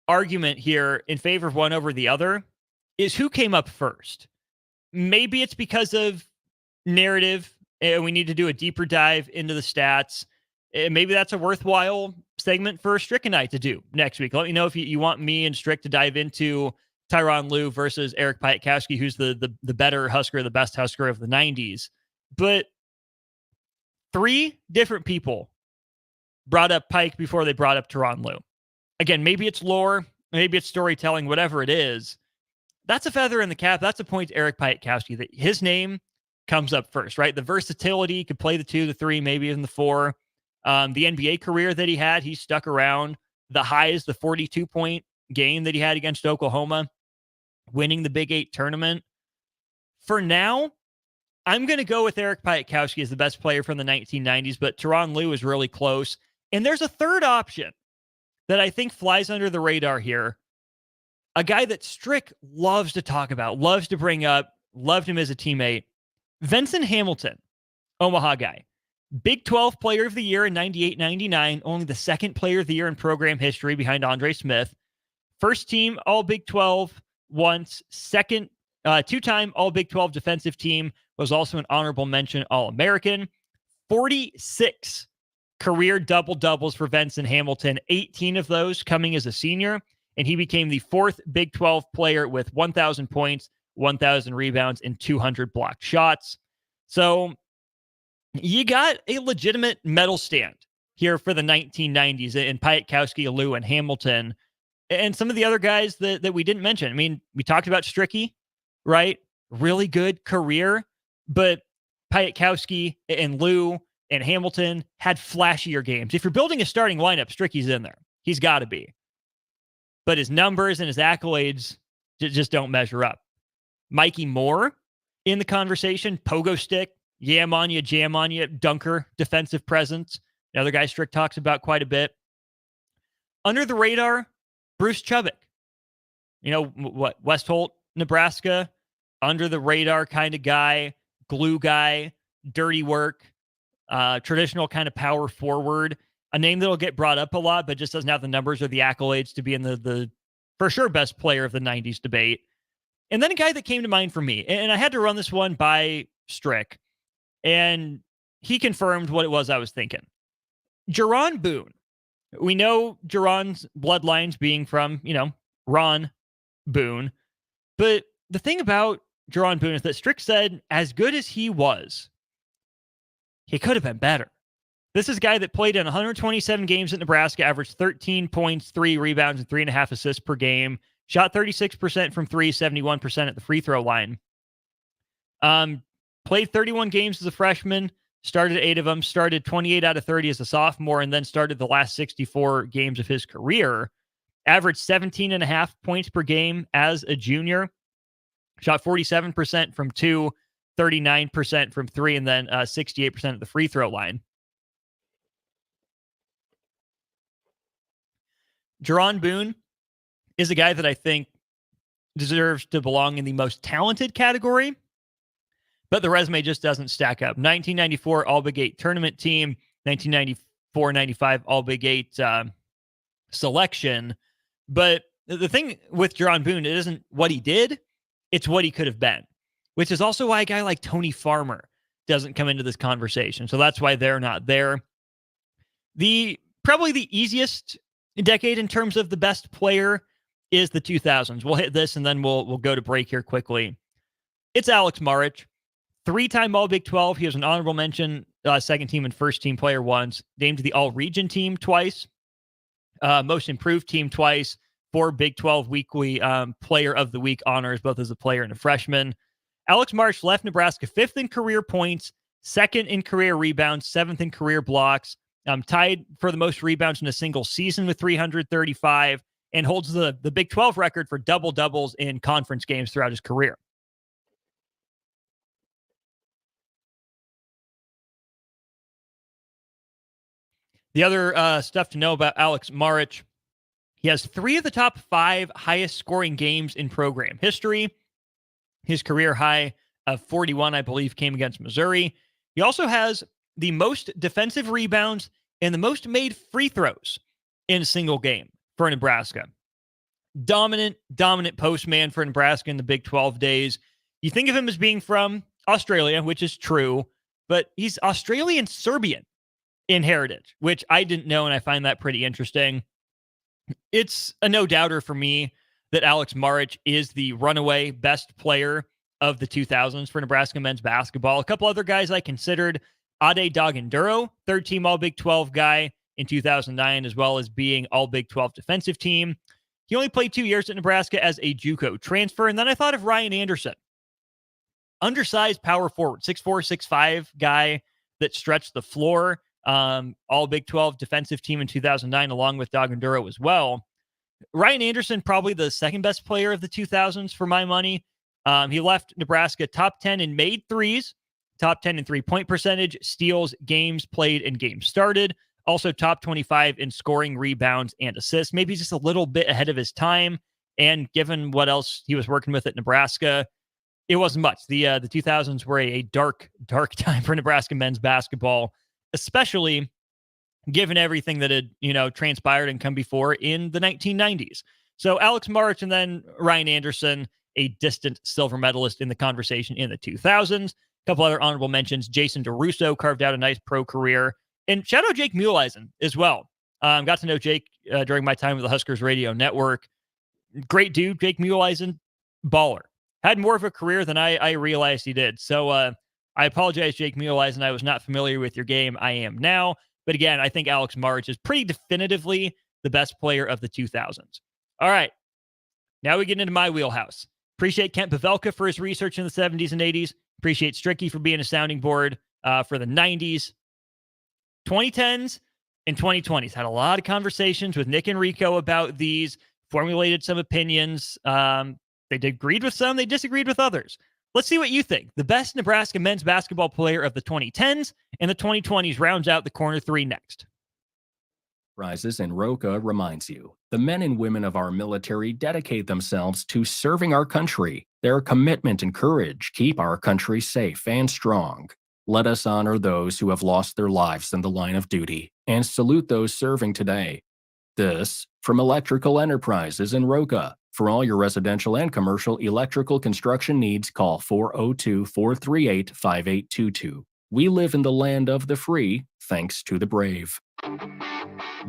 argument here in favor of one over the other is who came up first. Maybe it's because of narrative, and we need to do a deeper dive into the stats. Maybe that's a worthwhile segment for Strick and I to do next week. Let me know if you want me and Strick to dive into Tyronn Lue versus Eric Piatkowski, who's the better Husker, the best Husker of the 90s. But 3 different people brought up Pike before they brought up Tyronn Lue. Again, maybe it's lore, maybe it's storytelling, whatever it is. That's a feather in the cap. That's a point to Eric Piatkowski that his name comes up first, right? The versatility, could play the 2, the 3, maybe even the 4. The NBA career that he had, he stuck around. The highs, the 42-point game that he had against Oklahoma, winning the Big 8 tournament. For now, I'm going to go with Eric Piatkowski as the best player from the 1990s, but Tyronn Lue is really close. And there's a third option that I think flies under the radar here. A guy that Strick loves to talk about, loves to bring up, loved him as a teammate. Vincent Hamilton, Omaha guy. Big 12 player of the year in 98-99, only the second player of the year in program history behind Andre Smith. First team All Big 12 once, second, 2-time All Big 12 defensive team, was also an honorable mention All-American. 46 career double-doubles for Vincent Hamilton, 18 of those coming as a senior, and he became the 4th Big 12 player with 1,000 points, 1,000 rebounds, and 200 blocked shots. So you got a legitimate medal stand here for the 1990s in Piatkowski, Lue, and Hamilton. And some of the other guys that we didn't mention. I mean, we talked about Stricky, right? Really good career, but Piatkowski and Lue and Hamilton had flashier games. If you're building a starting lineup, Stricky's in there. He's got to be. But his numbers and his accolades just don't measure up. Mikey Moore in the conversation, pogo stick, yam on you, jam on you, dunker, defensive presence. Another guy Strick talks about quite a bit. Under the radar, Bruce Chubbuck. You know, what, West Holt, Nebraska, under the radar kind of guy, glue guy, dirty work, traditional kind of power forward. A name that'll get brought up a lot, but just doesn't have the numbers or the accolades to be in the for sure best player of the 90s debate. And then a guy that came to mind for me, and I had to run this one by Strick, and he confirmed what it was I was thinking. Jerron Boone. We know Jerron's bloodlines being from, Ron Boone. But the thing about Jerron Boone is that Strick said, as good as he was, he could have been better. This is a guy that played in 127 games at Nebraska, averaged 13 points, 3 rebounds, and 3.5 assists per game. Shot 36% from 3, 71% at the free throw line. Played 31 games as a freshman, started 8 of them, started 28 out of 30 as a sophomore, and then started the last 64 games of his career. Averaged 17.5 points per game as a junior. Shot 47% from 2, 39% from 3, and then 68% at the free throw line. Jerron Boone is a guy that I think deserves to belong in the most talented category, but the resume just doesn't stack up. 1994 All Big 8 tournament team, 1994-95 All Big 8 selection. But the thing with Jerron Boone, it isn't what he did, it's what he could have been, which is also why a guy like Tony Farmer doesn't come into this conversation. So that's why they're not there. Probably the easiest decade in terms of the best player is the 2000s. We'll hit this and then we'll go to break here quickly. It's Alex Maric, 3-time All Big 12. He was an honorable mention, second team and first team player once, named to the All Region team twice, most improved team twice, 4 Big 12 weekly player of the week honors, both as a player and a freshman. Alex Maric left Nebraska 5th in career points, 2nd in career rebounds, 7th in career blocks, tied for the most rebounds in a single season with 335, and holds the Big 12 record for double-doubles in conference games throughout his career. The other stuff to know about Alex Maric, he has 3 of the top 5 highest scoring games in program history. His career high of 41, I believe, came against Missouri. He also has the most defensive rebounds and the most made free throws in a single game for Nebraska. dominant postman for Nebraska in the Big 12 days. You think of him as being from Australia, which is true, but he's Australian-Serbian in heritage, which I didn't know, and I find that pretty interesting. It's a no-doubter for me that Alex Maric is the runaway best player of the 2000s for Nebraska men's basketball. A couple other guys I considered: Ade Dagunduro, third-team All-Big 12 guy in 2009, as well as being All-Big 12 defensive team. He only played 2 years at Nebraska as a JUCO transfer. And then I thought of Ryan Anderson, undersized power forward, 6'4", 6'5" guy that stretched the floor. All Big 12 defensive team in 2009, along with Dagunduro as well. Ryan Anderson, probably the second best player of the 2000s for my money. He left Nebraska top 10 in made threes, top 10 in three-point percentage, steals, games played, and games started. Also top 25 in scoring, rebounds, and assists. Maybe just a little bit ahead of his time. And given what else he was working with at Nebraska, it wasn't much. The 2000s were a dark time for Nebraska men's basketball, especially given everything that had, transpired and come before in the 1990s. So Alex Maric and then Ryan Anderson, a distant silver medalist in the conversation in the 2000s. A couple other honorable mentions: Jason DeRusso carved out a nice pro career. And shout out Jake Muleisen as well. Got to know Jake during my time with the Huskers Radio Network. Great dude, Jake Muleisen, baller. Had more of a career than I realized he did. So I apologize, Jake Muleisen. I was not familiar with your game. I am now. But again, I think Alex Maric is pretty definitively the best player of the 2000s. All right. Now we get into my wheelhouse. Appreciate Kent Pavelka for his research in the 70s and 80s. Appreciate Stricky for being a sounding board for the 90s. 2010s and 2020s. Had a lot of conversations with Nick and Rico about these, formulated some opinions. They agreed with some, they disagreed with others. Let's see what you think. The best Nebraska men's basketball player of the 2010s and the 2020s rounds out the corner three next. Rises and Roca reminds you, the men and women of our military dedicate themselves to serving our country. Their commitment and courage keep our country safe and strong. Let us honor those who have lost their lives in the line of duty and salute those serving today. This from Electrical Enterprises in Roca. For all your residential and commercial electrical construction needs, call 402-438-5822. We live in the land of the free, thanks to the brave.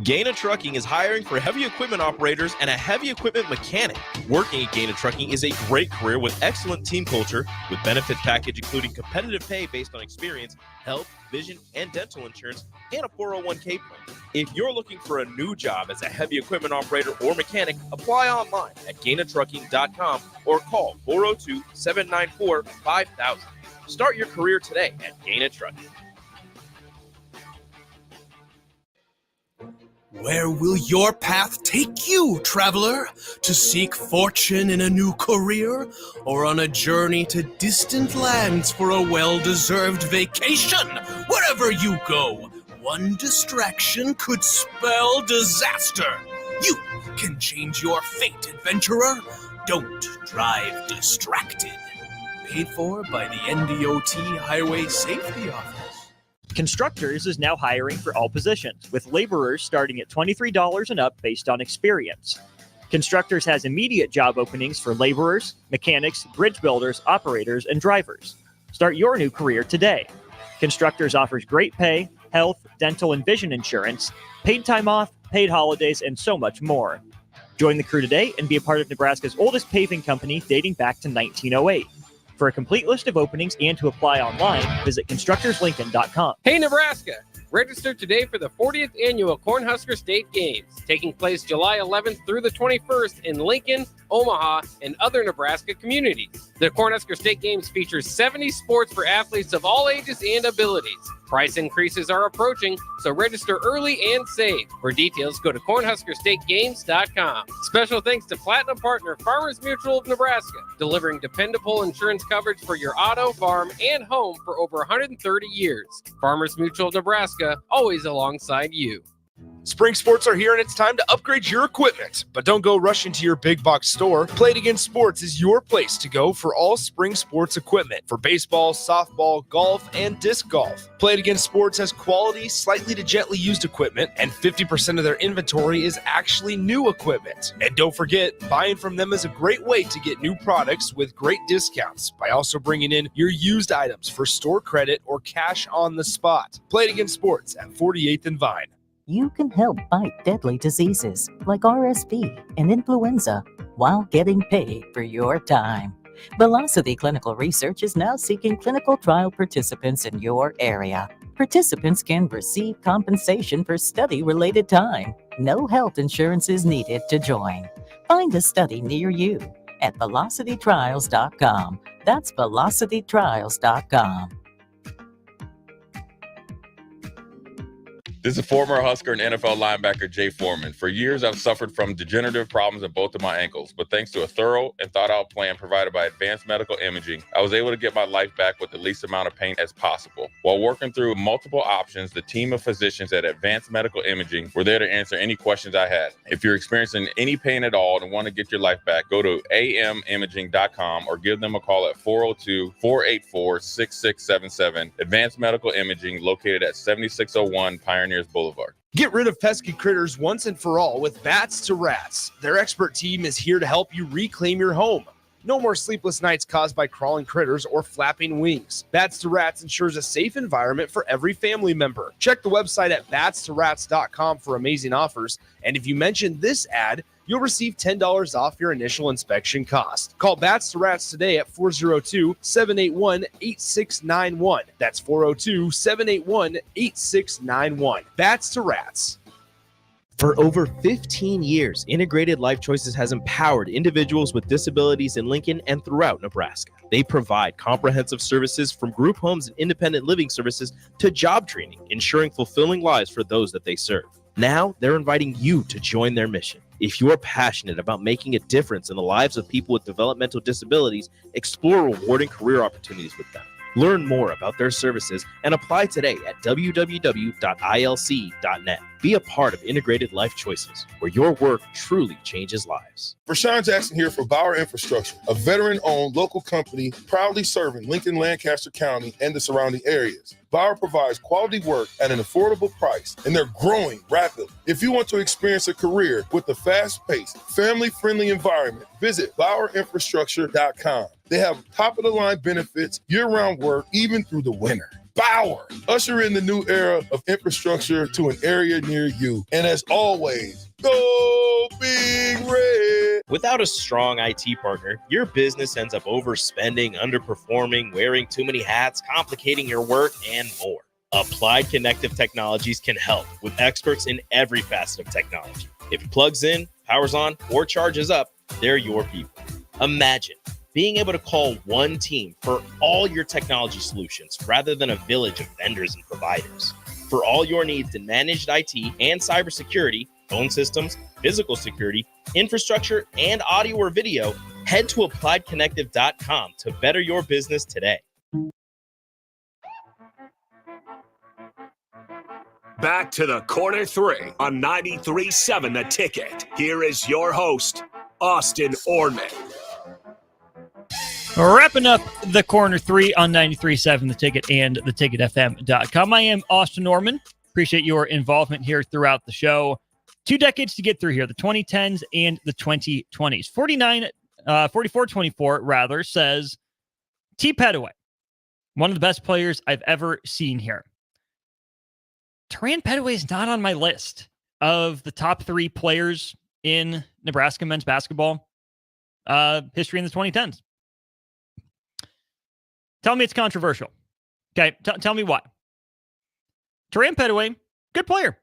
Gaina Trucking is hiring for heavy equipment operators and a heavy equipment mechanic. Working at Gaina Trucking is a great career with excellent team culture, with benefits package including competitive pay based on experience, health, vision, and dental insurance, and a 401k plan. If you're looking for a new job as a heavy equipment operator or mechanic, apply online at GainaTrucking.com or call 402-794-5000. Start your career today at Gaina Trucking. Where will your path take you, traveler? To seek fortune in a new career? Or on a journey to distant lands for a well-deserved vacation? Wherever you go, one distraction could spell disaster. You can change your fate, adventurer. Don't drive distracted. Paid for by the NDOT Highway Safety Office. Constructors is now hiring for all positions, with laborers starting at $23 and up based on experience. Constructors has immediate job openings for laborers, mechanics, bridge builders, operators, and drivers. Start your new career today. Constructors offers great pay, health, dental, and vision insurance, paid time off, paid holidays, and so much more. Join the crew today and be a part of Nebraska's oldest paving company dating back to 1908. For a complete list of openings and to apply online, visit constructorslincoln.com. Hey, Nebraska! Register today for the 40th annual Cornhusker State Games, taking place July 11th through the 21st in Lincoln, Omaha, and other Nebraska communities. The Cornhusker State Games features 70 sports for athletes of all ages and abilities. Price increases are approaching, so register early and save. For details, go to CornhuskerStateGames.com. Special thanks to Platinum Partner Farmers Mutual of Nebraska, delivering dependable insurance coverage for your auto, farm, and home for over 130 years. Farmers Mutual of Nebraska, always alongside you. Spring sports are here and it's time to upgrade your equipment. But don't go rushing to your big box store. Play It Again Sports is your place to go for all spring sports equipment for baseball, softball, golf, and disc golf. Play It Again Sports has quality, slightly to gently used equipment, and 50% of their inventory is actually new equipment. And don't forget, buying from them is a great way to get new products with great discounts by also bringing in your used items for store credit or cash on the spot. Play It Again Sports at 48th and Vine. You can help fight deadly diseases like RSV and influenza while getting paid for your time. Velocity Clinical Research is now seeking clinical trial participants in your area. Participants can receive compensation for study-related time. No health insurance is needed to join. Find a study near you at velocitytrials.com. That's velocitytrials.com. This is former Husker and NFL linebacker Jay Foreman. For years, I've suffered from degenerative problems in both of my ankles, but thanks to a thorough and thought-out plan provided by Advanced Medical Imaging, I was able to get my life back with the least amount of pain as possible. While working through multiple options, the team of physicians at Advanced Medical Imaging were there to answer any questions I had. If you're experiencing any pain at all and want to get your life back, go to amimaging.com or give them a call at 402-484-6677. Advanced Medical Imaging, located at 7601 Pioneers Boulevard. Get rid of pesky critters once and for all with Bats to Rats. Their expert team is here to help you reclaim your home. No more sleepless nights caused by crawling critters or flapping wings. Bats to Rats ensures a safe environment for every family member. Check the website at batstorats.com for amazing offers. And if you mention this ad, you'll receive $10 off your initial inspection cost. Call Bats to Rats today at 402-781-8691. That's 402-781-8691. Bats to Rats. For over 15 years, Integrated Life Choices has empowered individuals with disabilities in Lincoln and throughout Nebraska. They provide comprehensive services from group homes and independent living services to job training, ensuring fulfilling lives for those that they serve. Now, they're inviting you to join their mission. If you're passionate about making a difference in the lives of people with developmental disabilities, explore rewarding career opportunities with them. Learn more about their services and apply today at www.ilc.net. Be a part of Integrated Life Choices, where your work truly changes lives. Rashawn Jackson here for Bauer Infrastructure, a veteran-owned local company proudly serving Lincoln, Lancaster County, and the surrounding areas. Bauer provides quality work at an affordable price, and they're growing rapidly. If you want to experience a career with a fast-paced, family-friendly environment, visit BauerInfrastructure.com. They have top-of-the-line benefits, year-round work, even through the winter. Bauer, usher in the new era of infrastructure to an area near you. And as always, go Big Red. Without a strong IT partner, your business ends up overspending, underperforming, wearing too many hats, complicating your work, and more. Applied Connective Technologies can help with experts in every facet of technology. If it plugs in, powers on, or charges up, they're your people. Imagine being able to call one team for all your technology solutions rather than a village of vendors and providers. For all your needs in managed IT and cybersecurity, phone systems, physical security, infrastructure, and audio or video, head to appliedconnective.com to better your business today. Back to the Corner 3 on 93.7 The Ticket. Here is your host, Austin Oerman. Wrapping up the Corner 3 on 93.7 The Ticket and theticketfm.com. I am Austin Oerman. Appreciate your involvement here throughout the show. 2 decades to get through here, the 2010s and the 2020s. 4424 rather says, T. Pettaway, one of the best players I've ever seen here. Teran Pettaway is not on my list of the top 3 players in Nebraska men's basketball history in the 2010s. Tell me it's controversial. Okay, tell me why. Teran Pettaway, good player.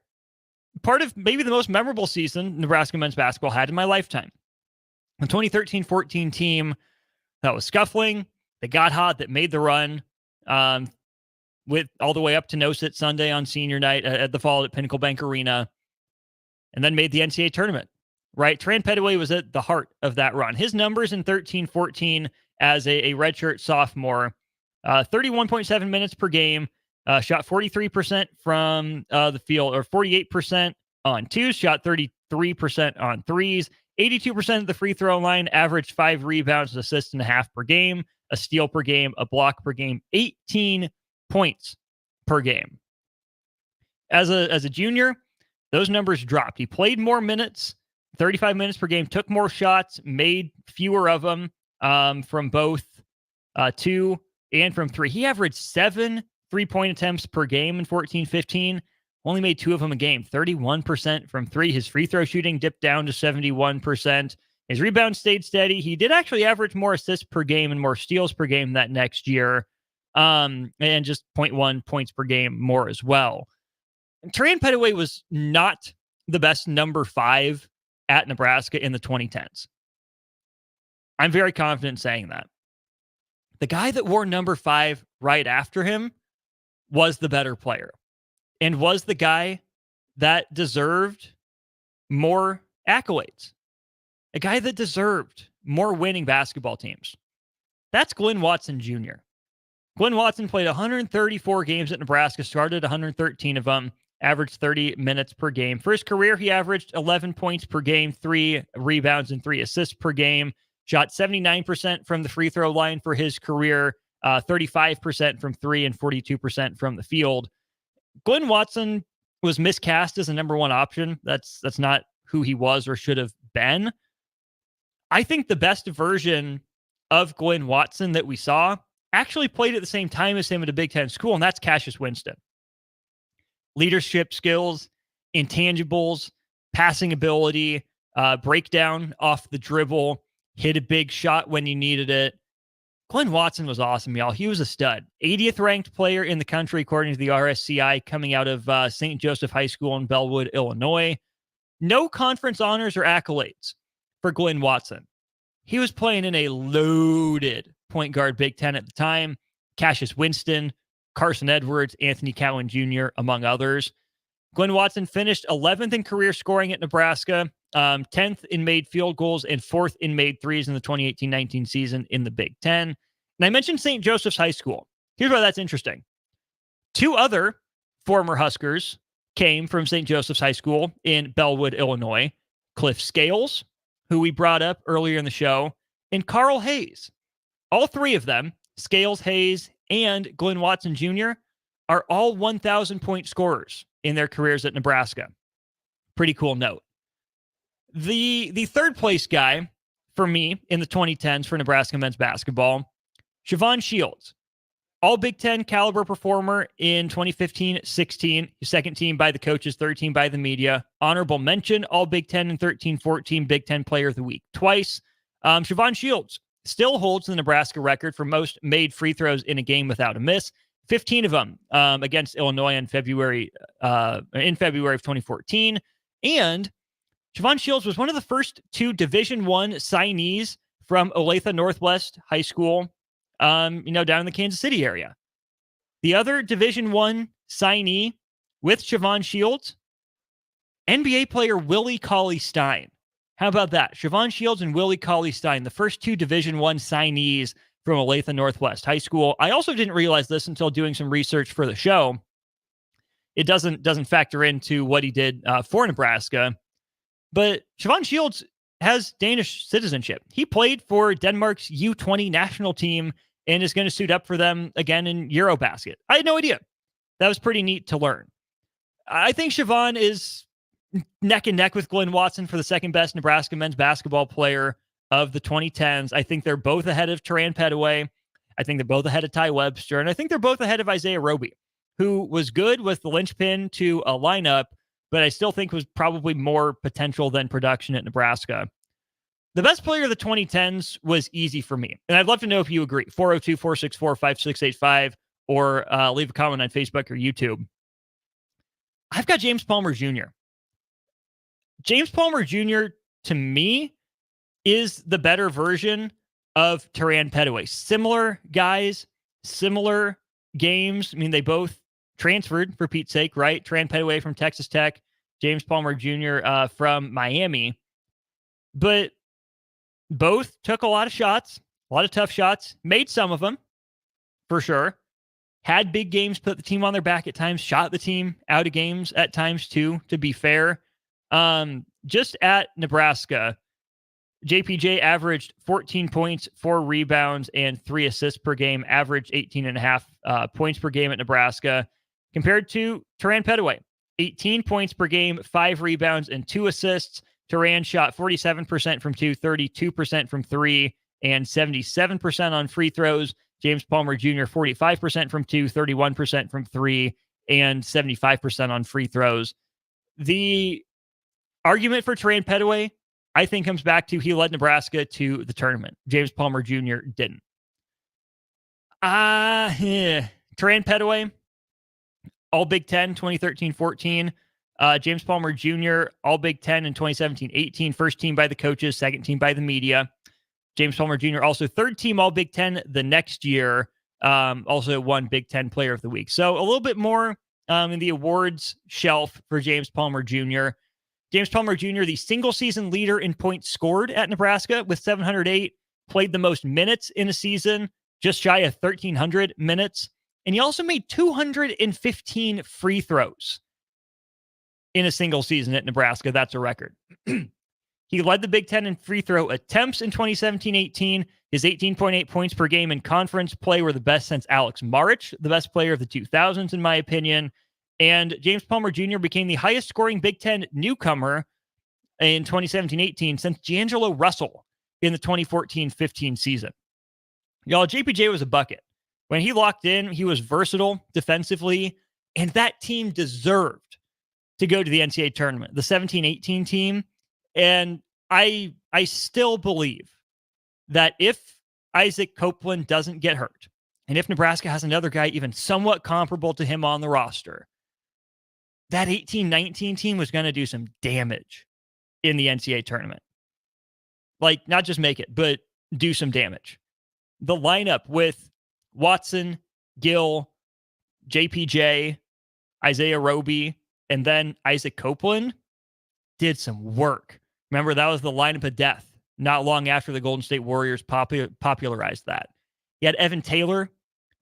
Part of maybe the most memorable season Nebraska men's basketball had in my lifetime. The 2013-14 team that was scuffling, that got hot, that made the run with all the way up to No-Sit Sunday on senior night at the fall at Pinnacle Bank Arena, and then made the NCAA tournament, right? Teran Pettaway was at the heart of that run. His numbers in 13-14 as a redshirt sophomore, 31.7 minutes per game, shot 43% from the field, or 48% on twos, shot 33% on threes, 82% of the free throw line, averaged 5 rebounds, assists and a half per game, a steal per game, a block per game, 18 points per game. As a junior, those numbers dropped. He played more minutes, 35 minutes per game, took more shots, made fewer of them from both 2 and from 3. He averaged 7 3-point attempts per game in 14-15. Only made 2 of them a game, 31% from 3. His free throw shooting dipped down to 71%. His rebound stayed steady. He did actually average more assists per game and more steals per game that next year, and just 0.1 points per game more as well. And Tarian Petaway was not the best number 5 at Nebraska in the 2010s. I'm very confident saying that. The guy that wore number 5 right after him was the better player and was the guy that deserved more accolades, a guy that deserved more winning basketball teams. That's Glenn Watson Jr. Glenn Watson played 134 games at Nebraska, started 113 of them, averaged 30 minutes per game. For his career, he averaged 11 points per game, 3 rebounds, and 3 assists per game. Shot 79% from the free throw line for his career, 35% from 3, and 42% from the field. Glenn Watson was miscast as a number 1 option. That's not who he was or should have been. I think the best version of Glenn Watson that we saw actually played at the same time as him at a Big Ten school, and that's Cassius Winston. Leadership skills, intangibles, passing ability, breakdown off the dribble, hit a big shot when you needed it. Glenn Watson was awesome, y'all. He was a stud. 80th ranked player in the country, according to the RSCI, coming out of St. Joseph High School in Bellwood, Illinois. No conference honors or accolades for Glenn Watson. He was playing in a loaded point guard Big Ten at the time. Cassius Winston, Carson Edwards, Anthony Cowan Jr., among others. Glenn Watson finished 11th in career scoring at Nebraska, 10th in made field goals, and 4th in made threes in the 2018-19 season in the Big Ten. And I mentioned St. Joseph's High School. Here's why that's interesting. 2 other former Huskers came from St. Joseph's High School in Bellwood, Illinois. Cliff Scales, who we brought up earlier in the show, and Carl Hayes. All 3 of them, Scales, Hayes, and Glenn Watson Jr., are all 1,000-point scorers in their careers at Nebraska. Pretty cool note. The third place guy for me in the 2010s for Nebraska men's basketball, Siobhan Shields. All Big Ten caliber performer in 2015-16, second team by the coaches, third team by the media. Honorable mention, all Big Ten and 13-14 Big Ten Player of the Week twice. Siobhan Shields still holds the Nebraska record for most made free throws in a game without a miss. 15 of them against Illinois in February of 2014. And Siobhan Shields was one of the first 2 Division I signees from Olathe Northwest High School, down in the Kansas City area. The other Division I signee with Siobhan Shields, NBA player Willie Cauley-Stein. How about that? Siobhan Shields and Willie Cauley-Stein, the first 2 Division I signees from Olathe Northwest High School. I also didn't realize this until doing some research for the show. It doesn't factor into what he did for Nebraska. But Siobhan Shields has Danish citizenship. He played for Denmark's U20 national team and is going to suit up for them again in Eurobasket. I had no idea. That was pretty neat to learn. I think Siobhan is neck and neck with Glenn Watson for the second best Nebraska men's basketball player of the 2010s. I think they're both ahead of Tarian Petaway. I think they're both ahead of Ty Webster. And I think they're both ahead of Isaiah Roby, who was good with the linchpin to a lineup, but I still think was probably more potential than production at Nebraska. The best player of the 2010s was easy for me. And I'd love to know if you agree. 402-464-5685 or leave a comment on Facebook or YouTube. I've got James Palmer Jr. James Palmer Jr., to me, is the better version of Tarian Petaway. Similar guys, similar games. I mean, they both transferred, for Pete's sake, right? Tarian Petaway from Texas Tech, James Palmer Jr. From Miami. But both took a lot of shots, a lot of tough shots, made some of them, for sure. Had big games, put the team on their back at times, shot the team out of games at times, too, to be fair. Just at Nebraska, JPJ averaged 14 points, 4 rebounds, and 3 assists per game, averaged 18.5 points per game at Nebraska, compared to Teran Petaway, 18 points per game, 5 rebounds, and 2 assists. Teran shot 47% from 2, 32% from 3, and 77% on free throws. James Palmer Jr., 45% from 2, 31% from 3, and 75% on free throws. The argument for Teran Petaway, I think, comes back to he led Nebraska to the tournament. James Palmer Jr. didn't. Teran Petaway, All Big Ten 2013-14. James Palmer Jr., All Big Ten in 2017-18. First team by the coaches, second team by the media. James Palmer Jr. also third team All Big Ten the next year. Also won Big Ten Player of the Week. So a little bit more in the awards shelf for James Palmer Jr. James Palmer Jr., the single season leader in points scored at Nebraska with 708, played the most minutes in a season, just shy of 1,300 minutes. And he also made 215 free throws in a single season at Nebraska. That's a record. He led the Big Ten in free throw attempts in 2017-18. His 18.8 points per game in conference play were the best since Alex Maric, the best player of the 2000s, in my opinion. And James Palmer Jr. became the highest scoring Big Ten newcomer in 2017-18 since D'Angelo Russell in the 2014-15 season. Y'all, JPJ was a bucket. When he locked in, he was versatile defensively, and that team deserved to go to the NCAA tournament, the 17-18 team. And I still believe that if Isaac Copeland doesn't get hurt, and if Nebraska has another guy even somewhat comparable to him on the roster, that 18-19 team was going to do some damage in the NCAA tournament. Like, not just make it, but do some damage. The lineup with Watson, Gill, JPJ, Isaiah Roby, and then Isaac Copeland did some work. Remember, that was the lineup of death not long after the Golden State Warriors popularized that. You had Evan Taylor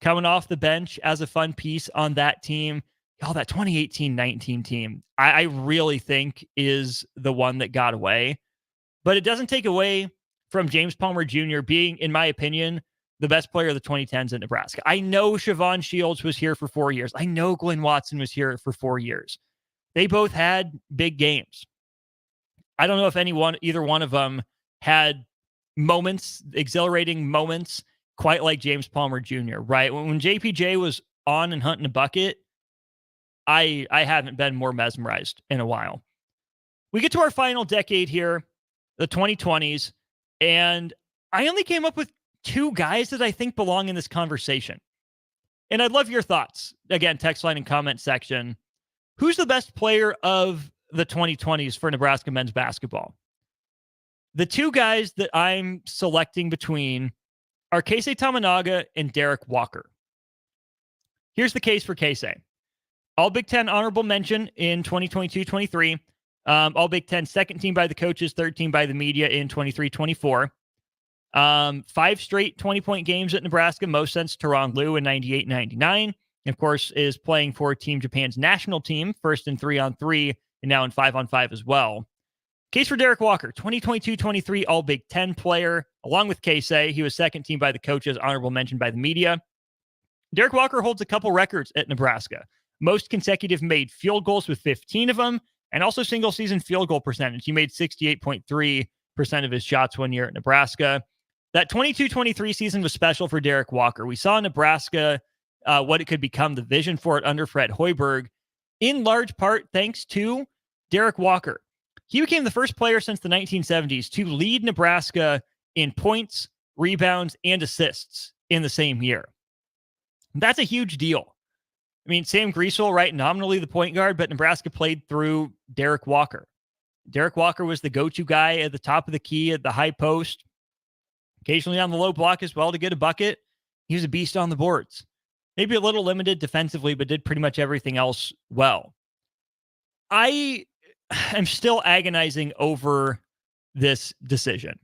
coming off the bench as a fun piece on that team. Y'all, that 2018-19 team, I really think is the one that got away. But it doesn't take away from James Palmer Jr. being, in my opinion, the best player of the 2010s at Nebraska. I know Siobhan Shields was here for 4 years. I know Glenn Watson was here for 4 years. They both had big games. I don't know if either one of them had moments, exhilarating moments, quite like James Palmer Jr., right? When JPJ was on and hunting a bucket, I haven't been more mesmerized in a while. We get to our final decade here, the 2020s, and I only came up with 2 guys that I think belong in this conversation. And I'd love your thoughts. Again, text line and comment section. Who's the best player of the 2020s for Nebraska men's basketball? The 2 guys that I'm selecting between are Keisei Tamanaga and Derek Walker. Here's the case for Keisei. All Big Ten honorable mention in 2022-23. All Big Ten second team by the coaches, third team by the media in 23-24. 5 straight 20-point games at Nebraska, most since Teron Liu in 98-99. And of course, is playing for Team Japan's national team, first in 3-on-3 and now in 5-on-5 as well. Case for Derek Walker, 2022-23 All Big Ten player. Along with Keisei, he was second team by the coaches, honorable mention by the media. Derek Walker holds a couple records at Nebraska. Most consecutive made field goals with 15 of them, and also single season field goal percentage. He made 68.3% of his shots one year at Nebraska. That 22-23 season was special for Derek Walker. We saw Nebraska, what it could become, the vision for it under Fred Hoiberg, in large part thanks to Derek Walker. He became the first player since the 1970s to lead Nebraska in points, rebounds, and assists in the same year. That's a huge deal. I mean, Sam Griesel, right, nominally the point guard, but Nebraska played through Derek Walker. Derek Walker was the go-to guy at the top of the key at the high post, occasionally on the low block as well to get a bucket. He was a beast on the boards. Maybe a little limited defensively, but did pretty much everything else well. I am still agonizing over this decision.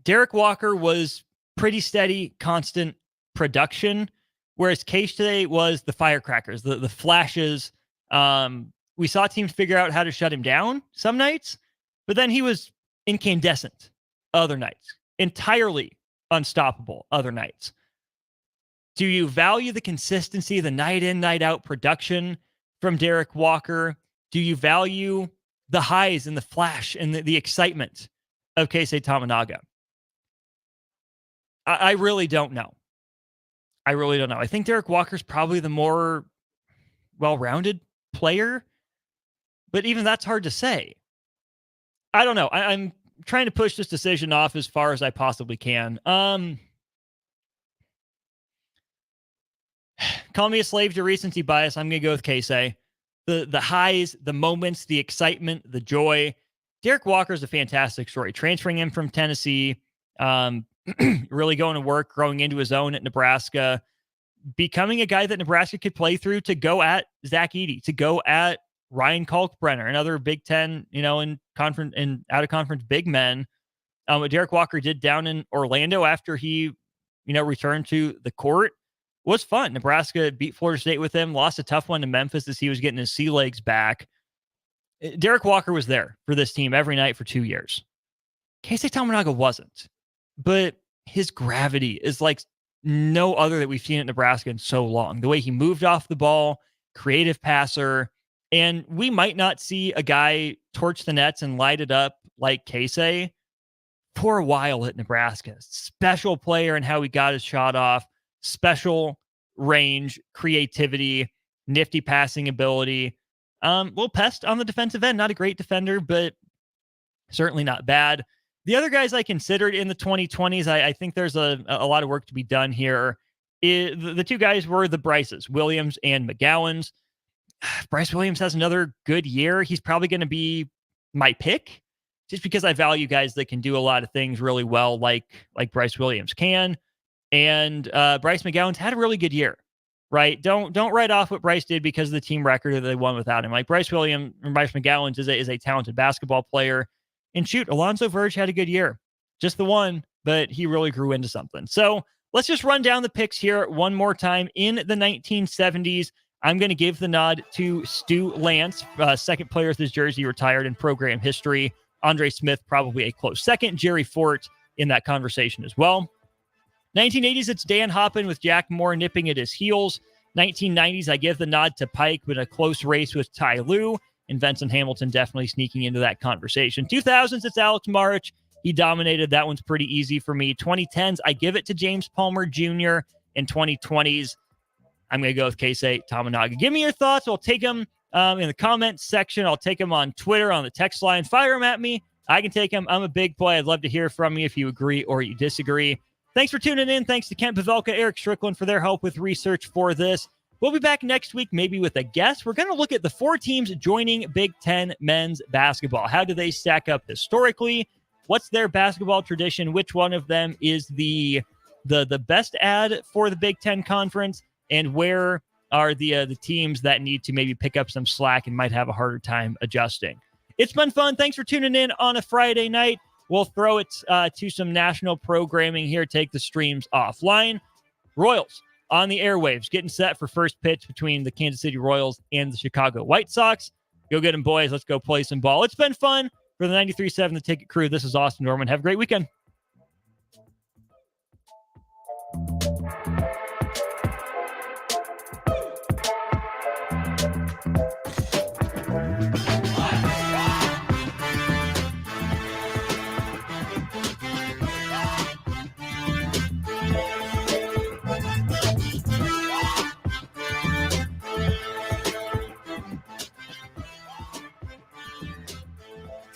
Derek Walker was pretty steady, constant production, whereas Case today was the firecrackers, the flashes, We saw teams figure out how to shut him down some nights, but then he was incandescent other nights, entirely unstoppable other nights. Do you value the consistency, the night in, night out production from Derek Walker? Do you value the highs and the flash and the excitement of Keisei Tamanaga? I really don't know. I really don't know. I think Derek Walker's probably the more well-rounded player, but even that's hard to say. I don't know. I'm trying to push this decision off as far as I possibly can. Call me a slave to recency bias. I'm going to go with Keisei. The highs, the moments, the excitement, the joy. Derek Walker is a fantastic story. Transferring him from Tennessee, really going to work, growing into his own at Nebraska, becoming a guy that Nebraska could play through to go at Zach Edey, to go at Ryan Kalkbrenner, another Big Ten, in conference and out of conference big men. What Derek Walker did down in Orlando after he, returned to the court was fun. Nebraska beat Florida State with him, lost a tough one to Memphis as he was getting his sea legs back. Derek Walker was there for this team every night for 2 years. Keisei Tamanaga wasn't, but his gravity is like no other that we've seen at Nebraska in so long. The way he moved off the ball, creative passer, and we might not see a guy torch the nets and light it up like Keisei for a while at Nebraska. Special player in how he got his shot off, special range, creativity, nifty passing ability. Little pest on the defensive end. Not a great defender, but certainly not bad. The other guys I considered in the 2020s, I think there's a lot of work to be done here. The two guys were the Bryces, Williams and McGowans. Bryce Williams has another good year. He's probably going to be my pick just because I value guys that can do a lot of things really well, like Bryce Williams can. And Bryce McGowans had a really good year, right? Don't write off what Bryce did because of the team record that they won without him. Like Bryce McGowans is a talented basketball player. And shoot, Alonzo Verge had a good year. Just the one, but he really grew into something. So let's just run down the picks here one more time. In the 1970s, I'm going to give the nod to Stu Lance, second player with his jersey retired in program history. Andre Smith, probably a close second. Jerry Fort in that conversation as well. 1980s, it's Dan Hoppin with Jack Moore nipping at his heels. 1990s, I give the nod to Pike, but a close race with Ty Lue. And Vincent Hamilton definitely sneaking into that conversation. 2000s, it's Alex Marich. He dominated. That one's pretty easy for me. 2010s, I give it to James Palmer Jr. In 2020s, I'm going to go with Keisei Tamanaga. Give me your thoughts. I'll take them in the comments section. I'll take them on Twitter, on the text line. Fire them at me. I can take them. I'm a big boy. I'd love to hear from you if you agree or you disagree. Thanks for tuning in. Thanks to Kent Pavelka, Eric Strickland for their help with research for this. We'll be back next week, maybe with a guest. We're going to look at the 4 teams joining Big Ten men's basketball. How do they stack up historically? What's their basketball tradition? Which one of them is the best ad for the Big Ten Conference? And where are the teams that need to maybe pick up some slack and might have a harder time adjusting? It's been fun. Thanks for tuning in on a Friday night. We'll throw it to some national programming here, take the streams offline. Royals on the airwaves, getting set for first pitch between the Kansas City Royals and the Chicago White Sox. Go get them, boys. Let's go play some ball. It's been fun. For the 93.7 The Ticket crew, this is Austin Oerman. Have a great weekend.